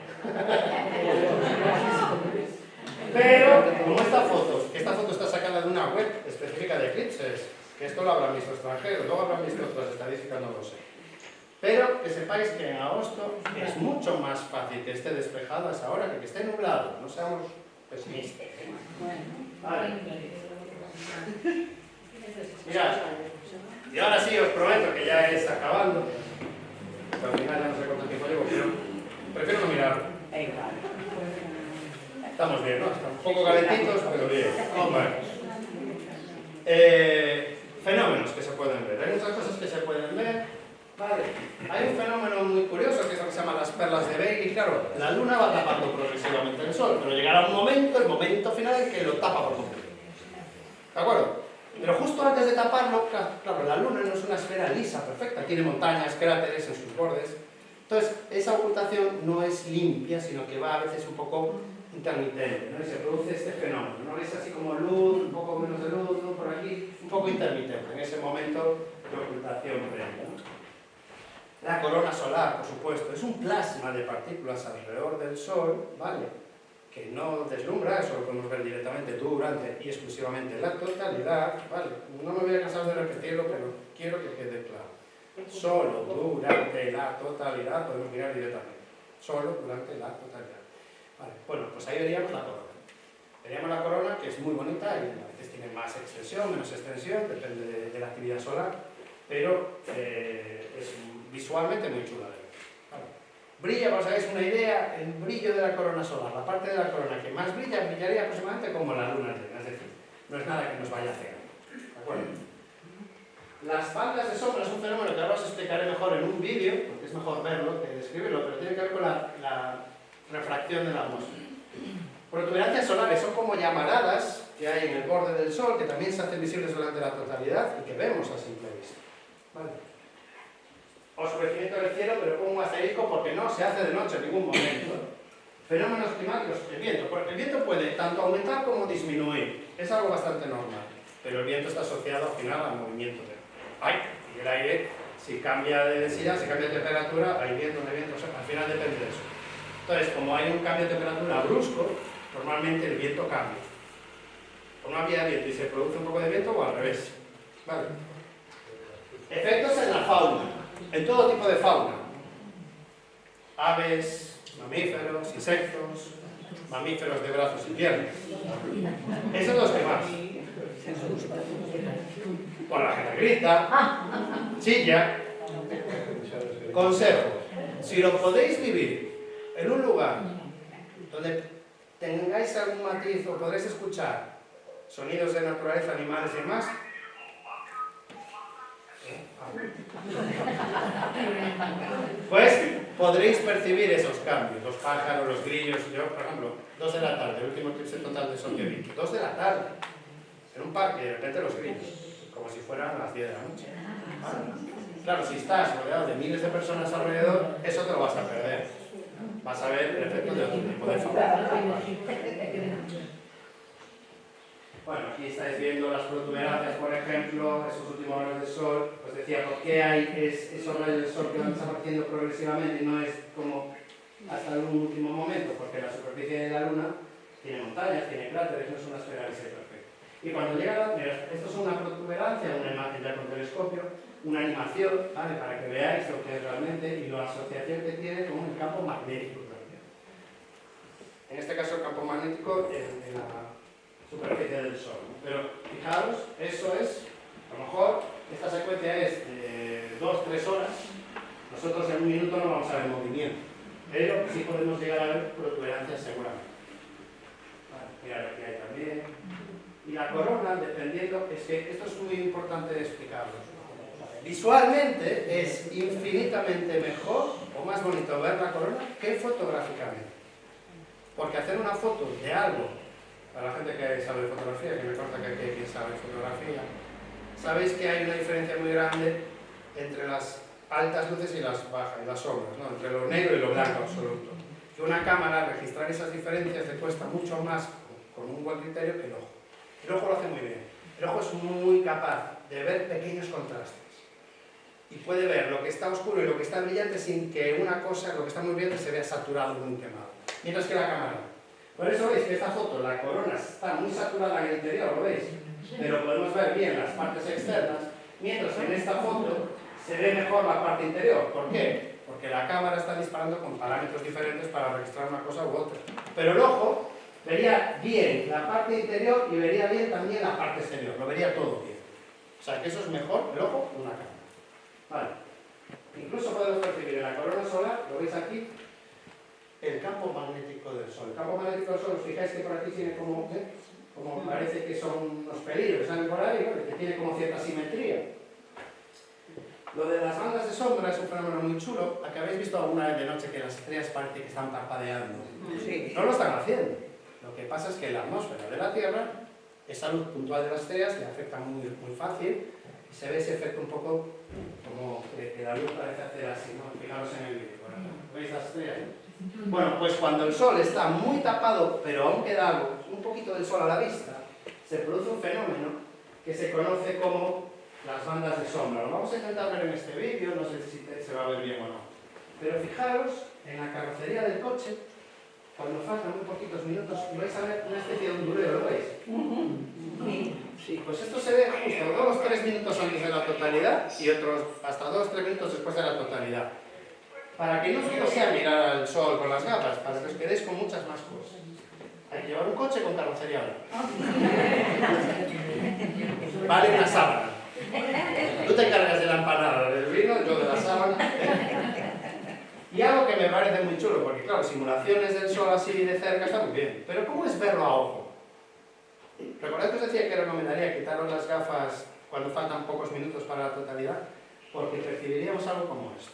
Pero, como esta foto está sacada de una web específica de eclipses, que esto lo habrán visto extranjeros, luego habrán visto otras estadísticas, no lo sé. Pero que sepáis que en agosto es mucho más fácil que esté despejado a esa hora que esté nublado. No seamos pesimistas. Vale. Mirad, y ahora sí os prometo que ya es acabando. Al final ya no sé cuánto tiempo llevo, pero prefiero no mirarlo. Estamos bien, ¿no? Estamos un poco calentitos, pero bien. Bueno. Fenómenos que se pueden ver. Hay muchas cosas que se pueden ver. Vale. Hay un fenómeno muy curioso que es lo que se llama las perlas de Bailey. Claro, la luna va tapando progresivamente el sol, pero llegará un momento, el momento final, en que lo tapa por completo. ¿De acuerdo? Pero justo antes de taparlo, claro, la luna no es una esfera lisa, perfecta. Tiene montañas, cráteres en sus bordes. Entonces, esa ocultación no es limpia, sino que va a veces un poco intermitente, ¿no? Y se produce este fenómeno, ¿no? Es así como luz, un poco menos de luz, ¿no? Por aquí, un poco intermitente, en ese momento de ocultación previa, ¿no? La corona solar, por supuesto, es un plasma de partículas alrededor del Sol, ¿vale? Que no deslumbra, eso lo podemos ver directamente durante y exclusivamente la totalidad, ¿vale? No me voy a cansar de repetirlo, pero quiero que quede claro. Solo durante la totalidad podemos mirar directamente. Solo durante la totalidad. Vale, bueno, pues ahí veríamos la corona. Veríamos la corona, que es muy bonita y a veces tiene más extensión, menos extensión, depende de la actividad solar, pero es visualmente muy chula de ver. Vale. Brilla, para os hagáis una idea, el brillo de la corona solar, la parte de la corona que más brilla, brillaría aproximadamente como la luna llena, es decir, no es nada que nos vaya a cegar. ¿De acuerdo? Las bandas de sombra es un fenómeno que ahora os explicaré mejor en un vídeo, porque es mejor verlo que describirlo, pero tiene que ver con la refracción de la atmósfera. Protuberancias solares son como llamaradas que hay en el borde del Sol, que también se hacen visibles durante la totalidad y que vemos a simple vista. ¿Vale? Oscurecimiento del cielo, pero pongo un asterisco porque no se hace de noche en ningún momento. Fenómenos climáticos, el viento. El viento puede tanto aumentar como disminuir, es algo bastante normal, pero el viento está asociado al final al movimiento del aire. Y el aire, si cambia de densidad, si cambia de temperatura, hay viento, no hay viento, o sea, al final depende de eso. Entonces, como hay un cambio de temperatura brusco, normalmente el viento cambia. O no había viento y se produce un poco de viento o al revés. ¿Vale? Efectos en la fauna, en todo tipo de fauna. Aves, mamíferos, insectos, mamíferos de brazos y piernas. Esos son los que más. Por la gente grita, chilla. Consejo, si lo podéis vivir en un lugar donde tengáis algún matiz o podréis escuchar sonidos de naturaleza, animales y demás, pues podréis percibir esos cambios, los pájaros, los grillos. Yo, por ejemplo, 2 de la tarde, el último eclipse total de sol que vi, 2 de la tarde, en un parque, de repente los grillos, como si fueran las 10 de la noche. ¿Vale? Claro, si estás rodeado de miles de personas alrededor, eso te lo vas a perder. Vas a ver el efecto de otro tipo de fauna. Bueno, aquí estáis viendo las protuberancias, por ejemplo, esos últimos rayos del sol. Os decía, ¿por qué hay esos rayos del sol que van desapareciendo progresivamente y no es como hasta un último momento? Porque la superficie de la Luna tiene montañas, tiene cráteres, no es una esfera lisa y perfecta. Y cuando llega, mira, esto es una protuberancia, una imagen ya con telescopio, una animación, ¿vale? Para que veáis lo que es realmente y la asociación que tiene con el campo magnético también. En este caso el campo magnético en la superficie del Sol. Pero fijaros, eso es, a lo mejor esta secuencia es de 2-3 horas, nosotros en un minuto no vamos a ver movimiento, pero sí podemos llegar a ver protuberancias seguramente. Vale, mirad, aquí hay también. Y la corona, dependiendo, es que esto es muy importante de explicarlo. Visualmente es infinitamente mejor o más bonito ver la corona que fotográficamente. Porque hacer una foto de algo, para la gente que sabe de fotografía, que me consta que hay quien sabe de fotografía, sabéis que hay una diferencia muy grande entre las altas luces y las bajas, y las sombras, ¿no? Entre lo negro y lo blanco absoluto. Que una cámara, registrar esas diferencias le cuesta mucho más con un buen criterio que el ojo. El ojo lo hace muy bien. El ojo es muy capaz de ver pequeños contrastes. Y puede ver lo que está oscuro y lo que está brillante sin que una cosa, lo que está muy brillante, se vea saturado y muy quemado. Mientras que la cámara no. Por eso veis que esta foto, la corona está muy saturada en el interior, ¿lo veis? Pero podemos ver bien las partes externas, mientras que en esta foto se ve mejor la parte interior. ¿Por qué? Porque la cámara está disparando con parámetros diferentes para registrar una cosa u otra. Pero el ojo vería bien la parte interior y vería bien también la parte exterior, lo vería todo bien. O sea que eso es mejor el ojo que una cámara. Vale. Incluso podemos percibir en la corona solar, lo veis aquí, el campo magnético del Sol. El campo magnético del Sol, os fijáis que por aquí tiene como parece que son unos pelillos que salen por ahí, ¿no? Que tiene como cierta simetría. Lo de las bandas de sombra es un fenómeno muy chulo. ¿A que habéis visto alguna vez de noche que las estrellas parece que están parpadeando?
Sí.
No lo están haciendo. Lo que pasa es que la atmósfera de la Tierra, esa luz puntual de las estrellas, le afecta muy fácil y se ve ese efecto un poco como que la luz parece hacer así, ¿no? Fijaros en el vídeo. ¿Veis las estrellas? Bueno, pues cuando el Sol está muy tapado, pero aún queda algo, un poquito del Sol a la vista, se produce un fenómeno que se conoce como las bandas de sombra. Lo vamos a intentar ver en este vídeo, no sé si se va a ver bien o no. Pero fijaros, en la carrocería del coche, cuando faltan muy poquitos minutos, vais a ver una especie de onduleo, ¿lo veis? Sí. Pues esto se ve justo 2-3 minutos antes de la totalidad y otros hasta 2-3 minutos después de la totalidad. Para que no solo sea mirar al sol con las gafas, para que os quedéis con muchas más cosas. Hay que llevar un coche con carrocería blanca. Vale una sábana. Tú te encargas de la empanada del vino, yo de la sábana. Y algo que me parece muy chulo, porque claro, simulaciones del sol así de cerca está muy bien, pero ¿cómo es verlo a ojo? ¿Recordad que os decía que recomendaría quitaros las gafas cuando faltan pocos minutos para la totalidad? Porque percibiríamos algo como esto.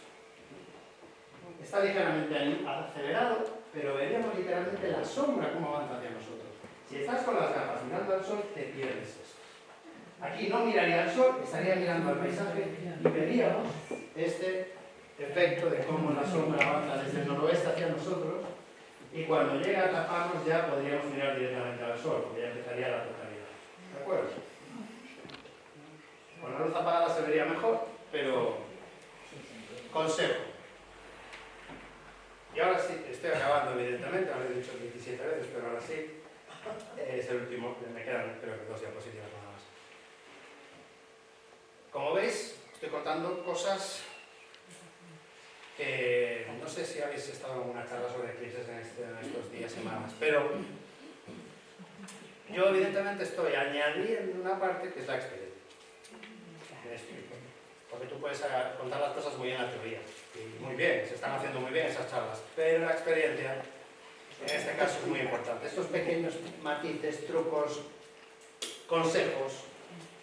Está ligeramente acelerado, pero veríamos literalmente la sombra cómo avanza hacia nosotros. Si estás con las gafas mirando al sol, te pierdes esto. Aquí no miraría al sol, estaría mirando al paisaje y veríamos este efecto de cómo la sombra avanza desde el noroeste hacia nosotros y cuando llega a taparnos ya podríamos mirar directamente al sol, porque ya empezaría la totalidad. ¿De acuerdo? Con la luz apagada se vería mejor, pero consejo. Y ahora sí, estoy acabando evidentemente, lo he dicho 17 veces, pero ahora sí, es el último, me quedan creo que 2 diapositivas nada más. Como veis, estoy contando cosas que no sé si habéis estado en una charla sobre eclipses en estos días, semanas, pero yo evidentemente estoy añadiendo una parte que es la experiencia. Me explico. Porque tú puedes contar las cosas muy bien en la teoría, y muy bien, se están haciendo muy bien esas charlas, pero la experiencia, en este caso, es muy importante. Estos pequeños matices, trucos, consejos,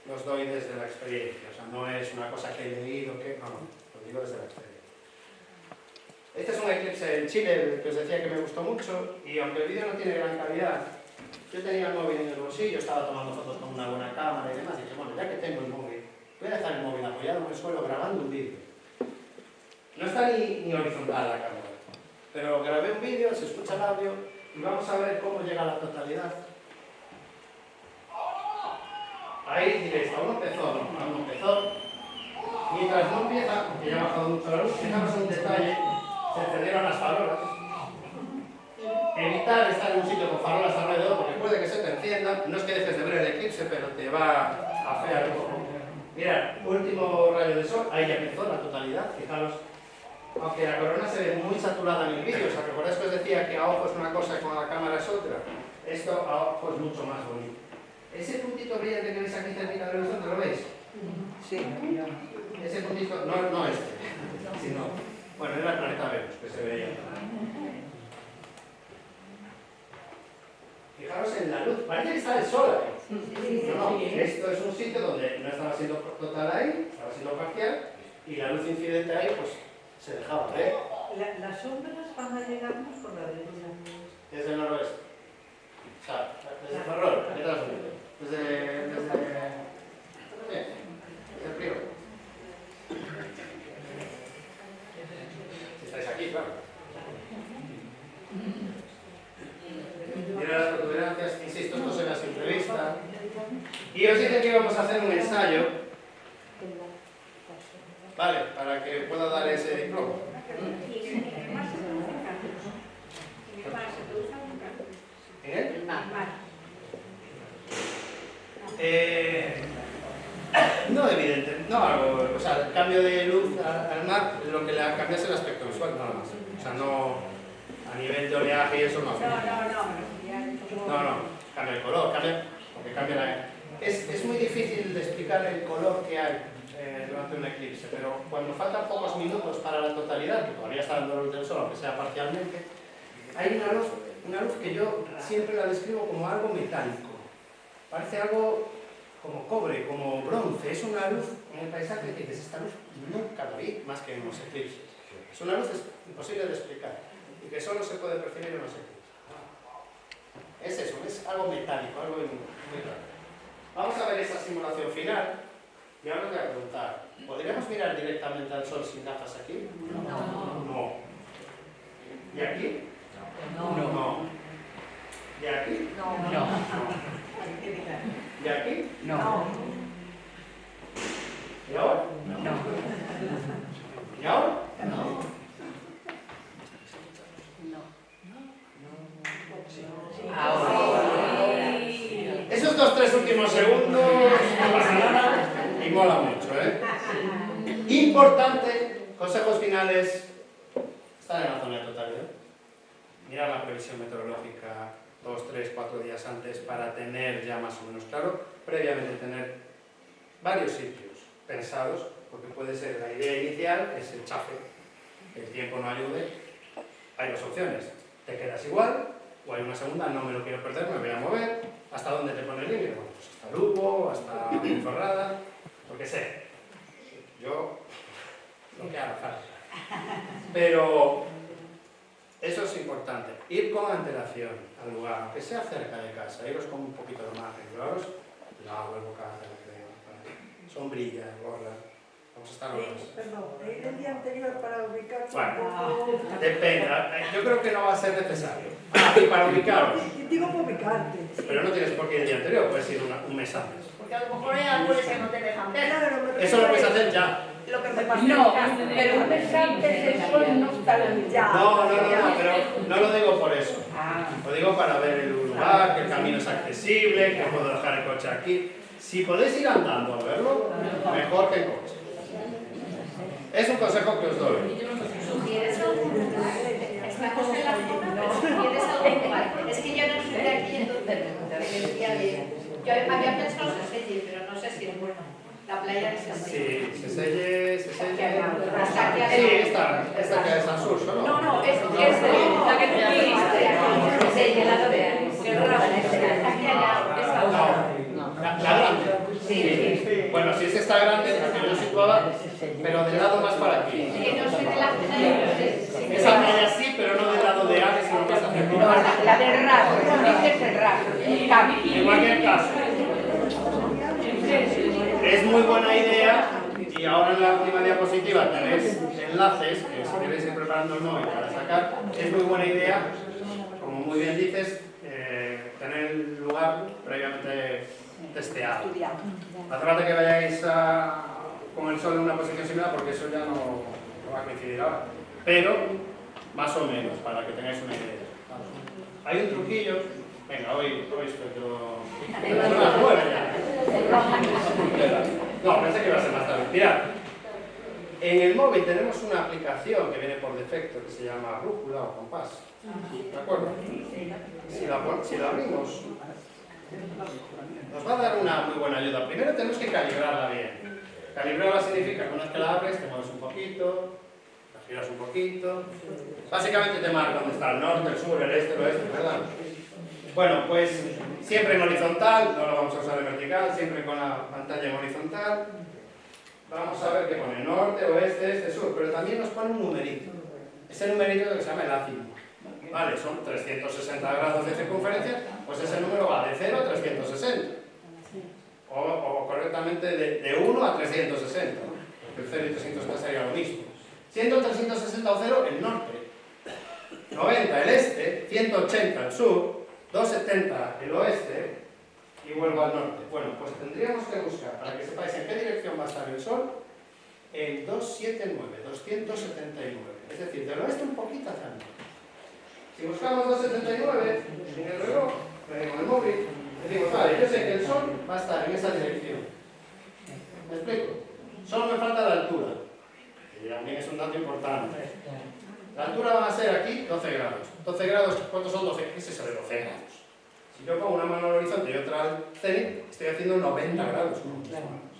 los doy desde la experiencia, o sea, no es una cosa que he leído, que no, lo digo desde la experiencia. Este es un eclipse en Chile, que os decía que me gustó mucho, y aunque el vídeo no tiene gran calidad, yo tenía el móvil en el bolsillo, estaba tomando fotos con una buena cámara y demás, y dije, bueno, ya que tengo el móvil, voy a dejar el móvil apoyado en el suelo grabando un vídeo. No está ni horizontal la cámara, pero grabé un vídeo, se escucha el audio, y vamos a ver cómo llega a la totalidad. Ahí diréis, aún no empezó, ¿no? Aún no empezó. Mientras no empieza, porque ya ha bajado mucho la luz, fijaros un detalle, se encendieron las farolas. Evitar estar en un sitio con farolas alrededor, porque puede que se te enciendan, no es que dejes de ver el eclipse, pero te va a afear un poco. Mirad, último rayo de sol, ahí ya empezó la totalidad, fijaros. Aunque la corona se ve muy saturada en el vídeo, o sea, ¿recordáis que os decía que a ojo es una cosa y con la cámara es otra? esto a ojos mucho más bonito. Ese puntito brillante que veis aquí cerquita del horizonte, ¿lo veis?
Sí.
Ese puntito, no este, sino, bueno, era el planeta Venus que se veía. Fijaros en la luz, parece que está el sol ahí. No, esto es un sitio donde no estaba siendo total ahí, estaba siendo parcial, y la luz incidente ahí, pues, se dejaba ver.
Las sombras van a llegarnos por la derecha.
Desde el noroeste. O sea, desde el Ferrol, detrás de desde el río. Si estáis aquí, claro. Mira las protuberancias, insisto, esto se ve a simple vista. Y os dije que íbamos a hacer un ensayo, vale, para que pueda dar ese diploma. ¿Eh? No evidente, no algo, o sea, el cambio de luz al mar, lo que le cambia es el aspecto visual, nada más. O sea, no a nivel de oleaje y eso no. No, cambia el color, porque cambia la... Es muy difícil de explicar el color que hay durante un eclipse, pero cuando faltan pocos minutos para la totalidad, que todavía está dando luz del sol, aunque sea parcialmente, hay una luz que yo siempre la describo como algo metálico. Parece algo como cobre, como bronce. Es una luz en el paisaje que dices, esta luz nunca la vi más que en los eclipses. Es una luz imposible de explicar y que solo se puede percibir en los eclipses. Es eso, es algo metálico, algo muy raro. Vamos a ver esa simulación final y ahora os voy a preguntar, ¿podríamos mirar directamente al sol sin gafas aquí? No. ¿Y aquí? No. ¿Y aquí? No. ¿Y aquí?
No.
¿Y ahora?
No.
¿Y ahora? Esos 2-3 últimos segundos no pasa nada y mola mucho, ¿eh? Importante, consejos finales, están en la zona de totalidad. Mirar la previsión meteorológica 2, 3, 4 días antes para tener ya más o menos claro, previamente tener varios sitios pensados, porque puede ser la idea inicial, es el chafe, el tiempo no ayude, hay dos opciones, te quedas igual, o hay una segunda, no me lo quiero perder, me voy a mover, ¿hasta dónde te pone el límite? Bueno, pues hasta Lugo, hasta Ponferrada, porque sé, yo lo que haga falta. Pero eso es importante, ir con antelación al lugar, aunque sea cerca de casa, iros con un poquito de margen, llevaros el agua, el bocado, sombrilla, gorra, vamos a estar horas.
Perdón, ir el día anterior para ubicar.
Bueno, depende, yo creo que no va a ser necesario. Ah, y para ubicaros.
Digo para ubicarte.
Pero no tienes por qué ir el día anterior, puedes ir un mes antes.
Porque a lo mejor hay árboles que no te dejan ver.
Eso lo puedes hacer ya.
Lo que me pasa
No, pero un mes antes el sol no está ya.
No, pero no lo digo por eso. Lo digo para ver el lugar, que el camino es accesible, que puedo dejar el coche aquí. Si podéis ir andando a verlo, mejor que en coche. Es un consejo que os doy.
¿Sugieres algo? Estamos en la zona, pero ¿sugieres algún lugar? Es que yo no soy de aquí, entonces me decía bien. Yo había pensado Seselle, pero no sé si es bueno. La playa de Seselle.
Sí, Seselle.
Hasta aquí
Sí, esta que es al sur, ¿no?
No, es la que tú dijiste. Seselle, la de aquí allá.
La grande. Sí. Bueno, si es esta grande, la que yo situaba, pero del lado más para aquí.
Sí, no soy de la playa.
Esa playa sí, pero no del lado de Ares, sino más hacia aquí.
No, la del rastro, dices el rastro, el cambio.
En cualquier caso, es muy buena idea, y ahora en la última diapositiva tenéis enlaces, que si queréis ir preparando el móvil para sacar, es muy buena idea, como muy bien dices, tener el lugar previamente testeado. No hace falta que vayáis con el sol en una posición similar, porque eso ya no va a coincidir ahora, pero más o menos, para que tengáis una idea. Hay un truquillo, venga, hoy estoy yo... Son las 9 ya. No, pensé que iba a ser más tarde. Mirad, En el móvil tenemos una aplicación que viene por defecto que se llama brújula o compás. ¿De acuerdo? Si la abrimos, nos va a dar una muy buena ayuda. Primero tenemos que calibrarla bien. Calibrarla significa que una vez que la abres te mueves un poquito, la giras un poquito. Básicamente te marca dónde está el norte, el sur, el este, el oeste, ¿verdad? Bueno, pues siempre en horizontal, no lo vamos a usar en vertical, siempre con la pantalla en horizontal. Vamos a ver que pone norte, oeste, este, sur, pero también nos pone un numerito. Ese numerito que se llama el ácido. Vale, son 360 grados de circunferencia, pues ese número va de 0 a 360. O correctamente de 1 a 360. Porque el 0 y 360 sería lo mismo. Siendo 360 o 0 el norte, 90 el este, 180 el sur, 270 el oeste y vuelvo al norte. Bueno, pues tendríamos que buscar, para que sepáis en qué dirección va a estar el sol, el 279, 279. Es decir, del oeste un poquito hacia el norte. Si buscamos 279 en el reloj, en el móvil, decimos, vale, yo sé que el sol va a estar en esa dirección. ¿Me explico? Solo me falta la altura, que también es un dato importante. La altura va a ser aquí 12 grados. 12 grados, ¿cuántos son 12? ¿Qué es eso de 12 grados? Si yo pongo una mano al horizonte y otra al cenit, estoy haciendo 90 grados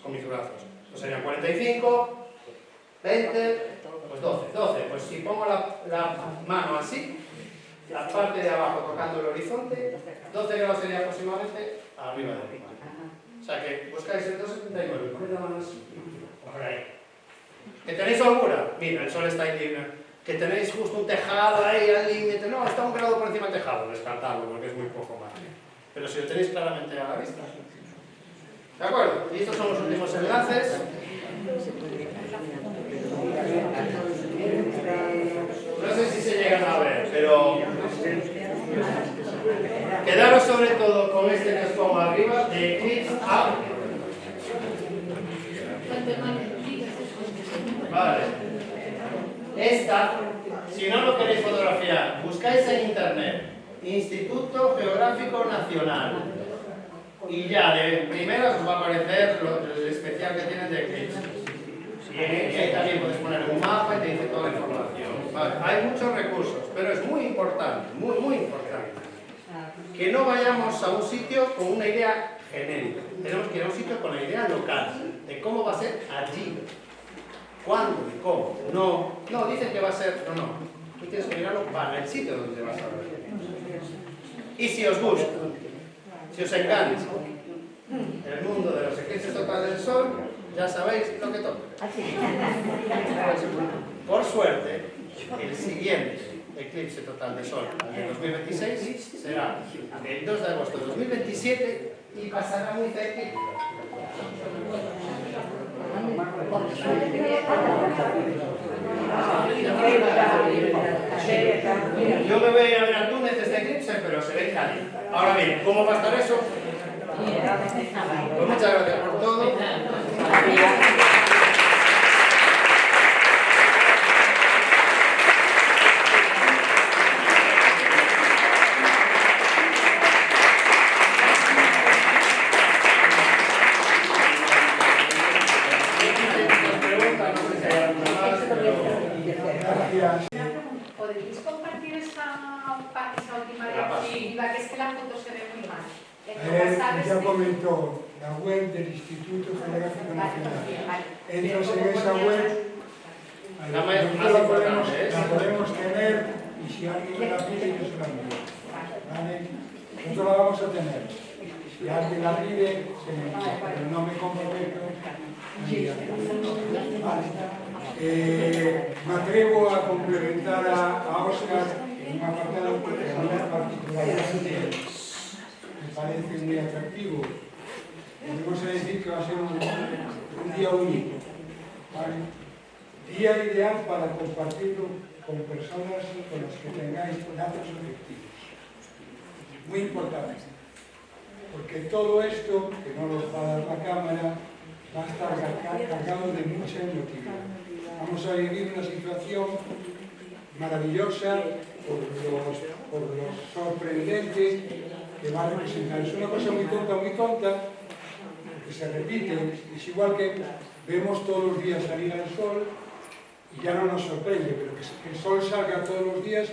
con mis brazos. Entonces serían 45, 20, pues 12. 12, pues si pongo la mano así, la parte de abajo tocando el horizonte, 12 grados sería aproximadamente arriba de la mano. O sea que buscáis el 279, ponéis la mano así, por ahí. ¿Que tenéis holgura? Mira, el sol está ahí. Que tenéis justo un tejado ahí al límite, no, está un grado por encima del tejado, descartadlo porque es muy poco más. Pero si lo tenéis claramente a la vista. ¿De acuerdo? Y estos son los últimos enlaces. No sé si se llegan a ver, pero quedaros sobre todo con este que os pongo arriba de Eclipse App. Vale. Esta, si no lo queréis fotografiar, buscáis en internet Instituto Geográfico Nacional y ya de primeras os va a aparecer el especial que tienen de Eclipse. Y ahí también podéis poner un mapa y te dice toda la información. Vale. Hay muchos recursos, pero es muy importante, muy importante, que no vayamos a un sitio con una idea genérica. Tenemos que ir a un sitio con la idea local, de cómo va a ser allí. ¿Cuándo y cómo? No dicen que va a ser, no. Tú tienes que mirarlo para el sitio donde vas a ver. Y si os gusta, si os engancha el mundo de los eclipses totales del sol, ya sabéis lo que toca. Por suerte, el siguiente eclipse total de sol del 2026 será el 2 de agosto de 2027 y pasará muy cerquita. Yo me voy a ir a ver a Túnez este eclipse, pero se ve caliente. Ahora bien, ¿cómo va a estar eso? Pues muchas gracias por todo.
¿Podéis compartir esa última diapositiva? Que es que la foto se ve muy mal.
Ya comentó la web del Instituto Geográfico Nacional. Entras en esa web, nosotros la podemos tener y si alguien me la pide, yo se la envío. ¿Vale? Nosotros la vamos a tener. Si alguien la pide, se me envía, pero no me comprometo. Vale. Me atrevo a complementar a Óscar en un apartado que particularmente me parece muy atractivo. Podemos decir que va a ser un día único, ¿vale? Día ideal para compartirlo con personas con las que tengáis datos objetivos. Muy importante, porque todo esto, que no lo va a dar la cámara, va a estar cargado de mucha emotividad. Vamos a vivir una situación maravillosa por lo sorprendente que va a representar. Es una cosa muy tonta, que se repite. Es igual que vemos todos los días salir al sol y ya no nos sorprende, pero que el sol salga todos los días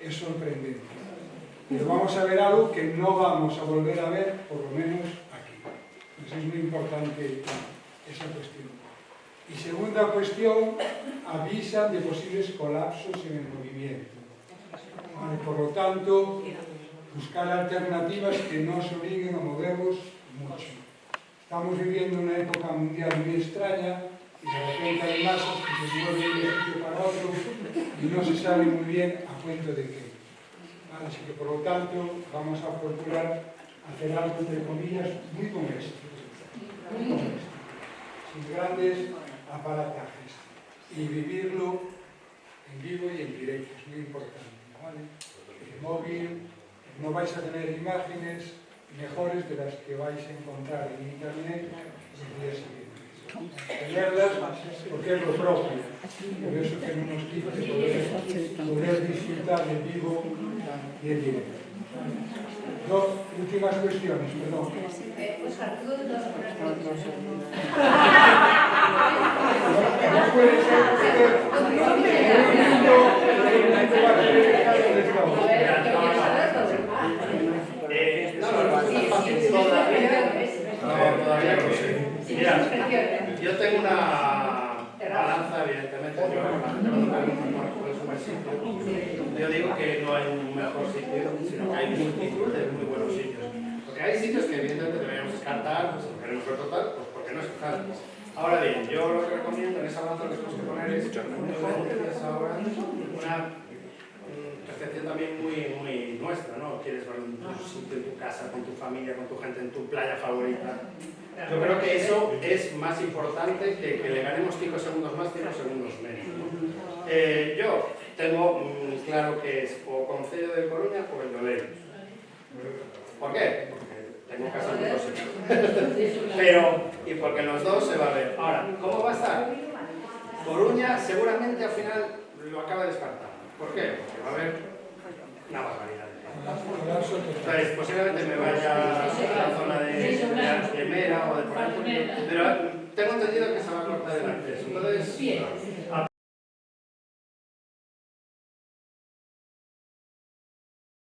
es sorprendente. Pero vamos a ver algo que no vamos a volver a ver, por lo menos aquí. Entonces es muy importante esa cuestión. Y segunda cuestión, avisan de posibles colapsos en el movimiento. Vale, por lo tanto, buscar alternativas que no nos obliguen a movernos mucho. Estamos viviendo una época mundial muy extraña y de repente hay masas que se mueven de un sitio para otro y no se sabe muy bien a cuento de qué. Vale, así que por lo tanto vamos a procurar hacer algo entre comillas muy doméstico, sin grandes aparatajes y vivirlo en vivo y en directo, es muy importante. ¿Vale? El móvil, no vais a tener imágenes mejores de las que vais a encontrar en internet los días siguientes. Tenerlas porque es lo propio, por eso que no nos quita poder disfrutar en vivo y en directo. Dos últimas cuestiones, perdón.
Pues Arturo,
No puede ser que el mundo va a ser el estado donde estamos.
Todavía no sé. Mira, yo tengo una balanza, evidentemente, yo digo que no hay un mejor sitio, sino que hay multitud de muy buenos sitios. Porque hay sitios que evidentemente deberíamos descartar, pues, si queremos ver total, pues ¿por qué no escoger? Ahora bien, yo lo que recomiendo en esa balanza que tenemos que poner es ahora una percepción también muy nuestra, ¿no? Quieres ver un sitio en tu casa, con tu familia, con tu gente, en tu playa favorita. Yo creo que eso es más importante que le ganemos 5 segundos más, 5 segundos menos, ¿no? Yo tengo claro que es o Concello de Coruña o el de Oleiros. ¿Por qué? Porque tengo casa en los dos sitios. Pero, y porque en los dos se va a ver. Ahora, ¿cómo va a estar? Coruña seguramente al final lo acaba de descartar. ¿Por qué? Porque va a haber una barbaridad. Entonces, posiblemente me vaya a la zona de Mera o de por ahí, pero tengo entendido que se va a cortar el acceso. Entonces,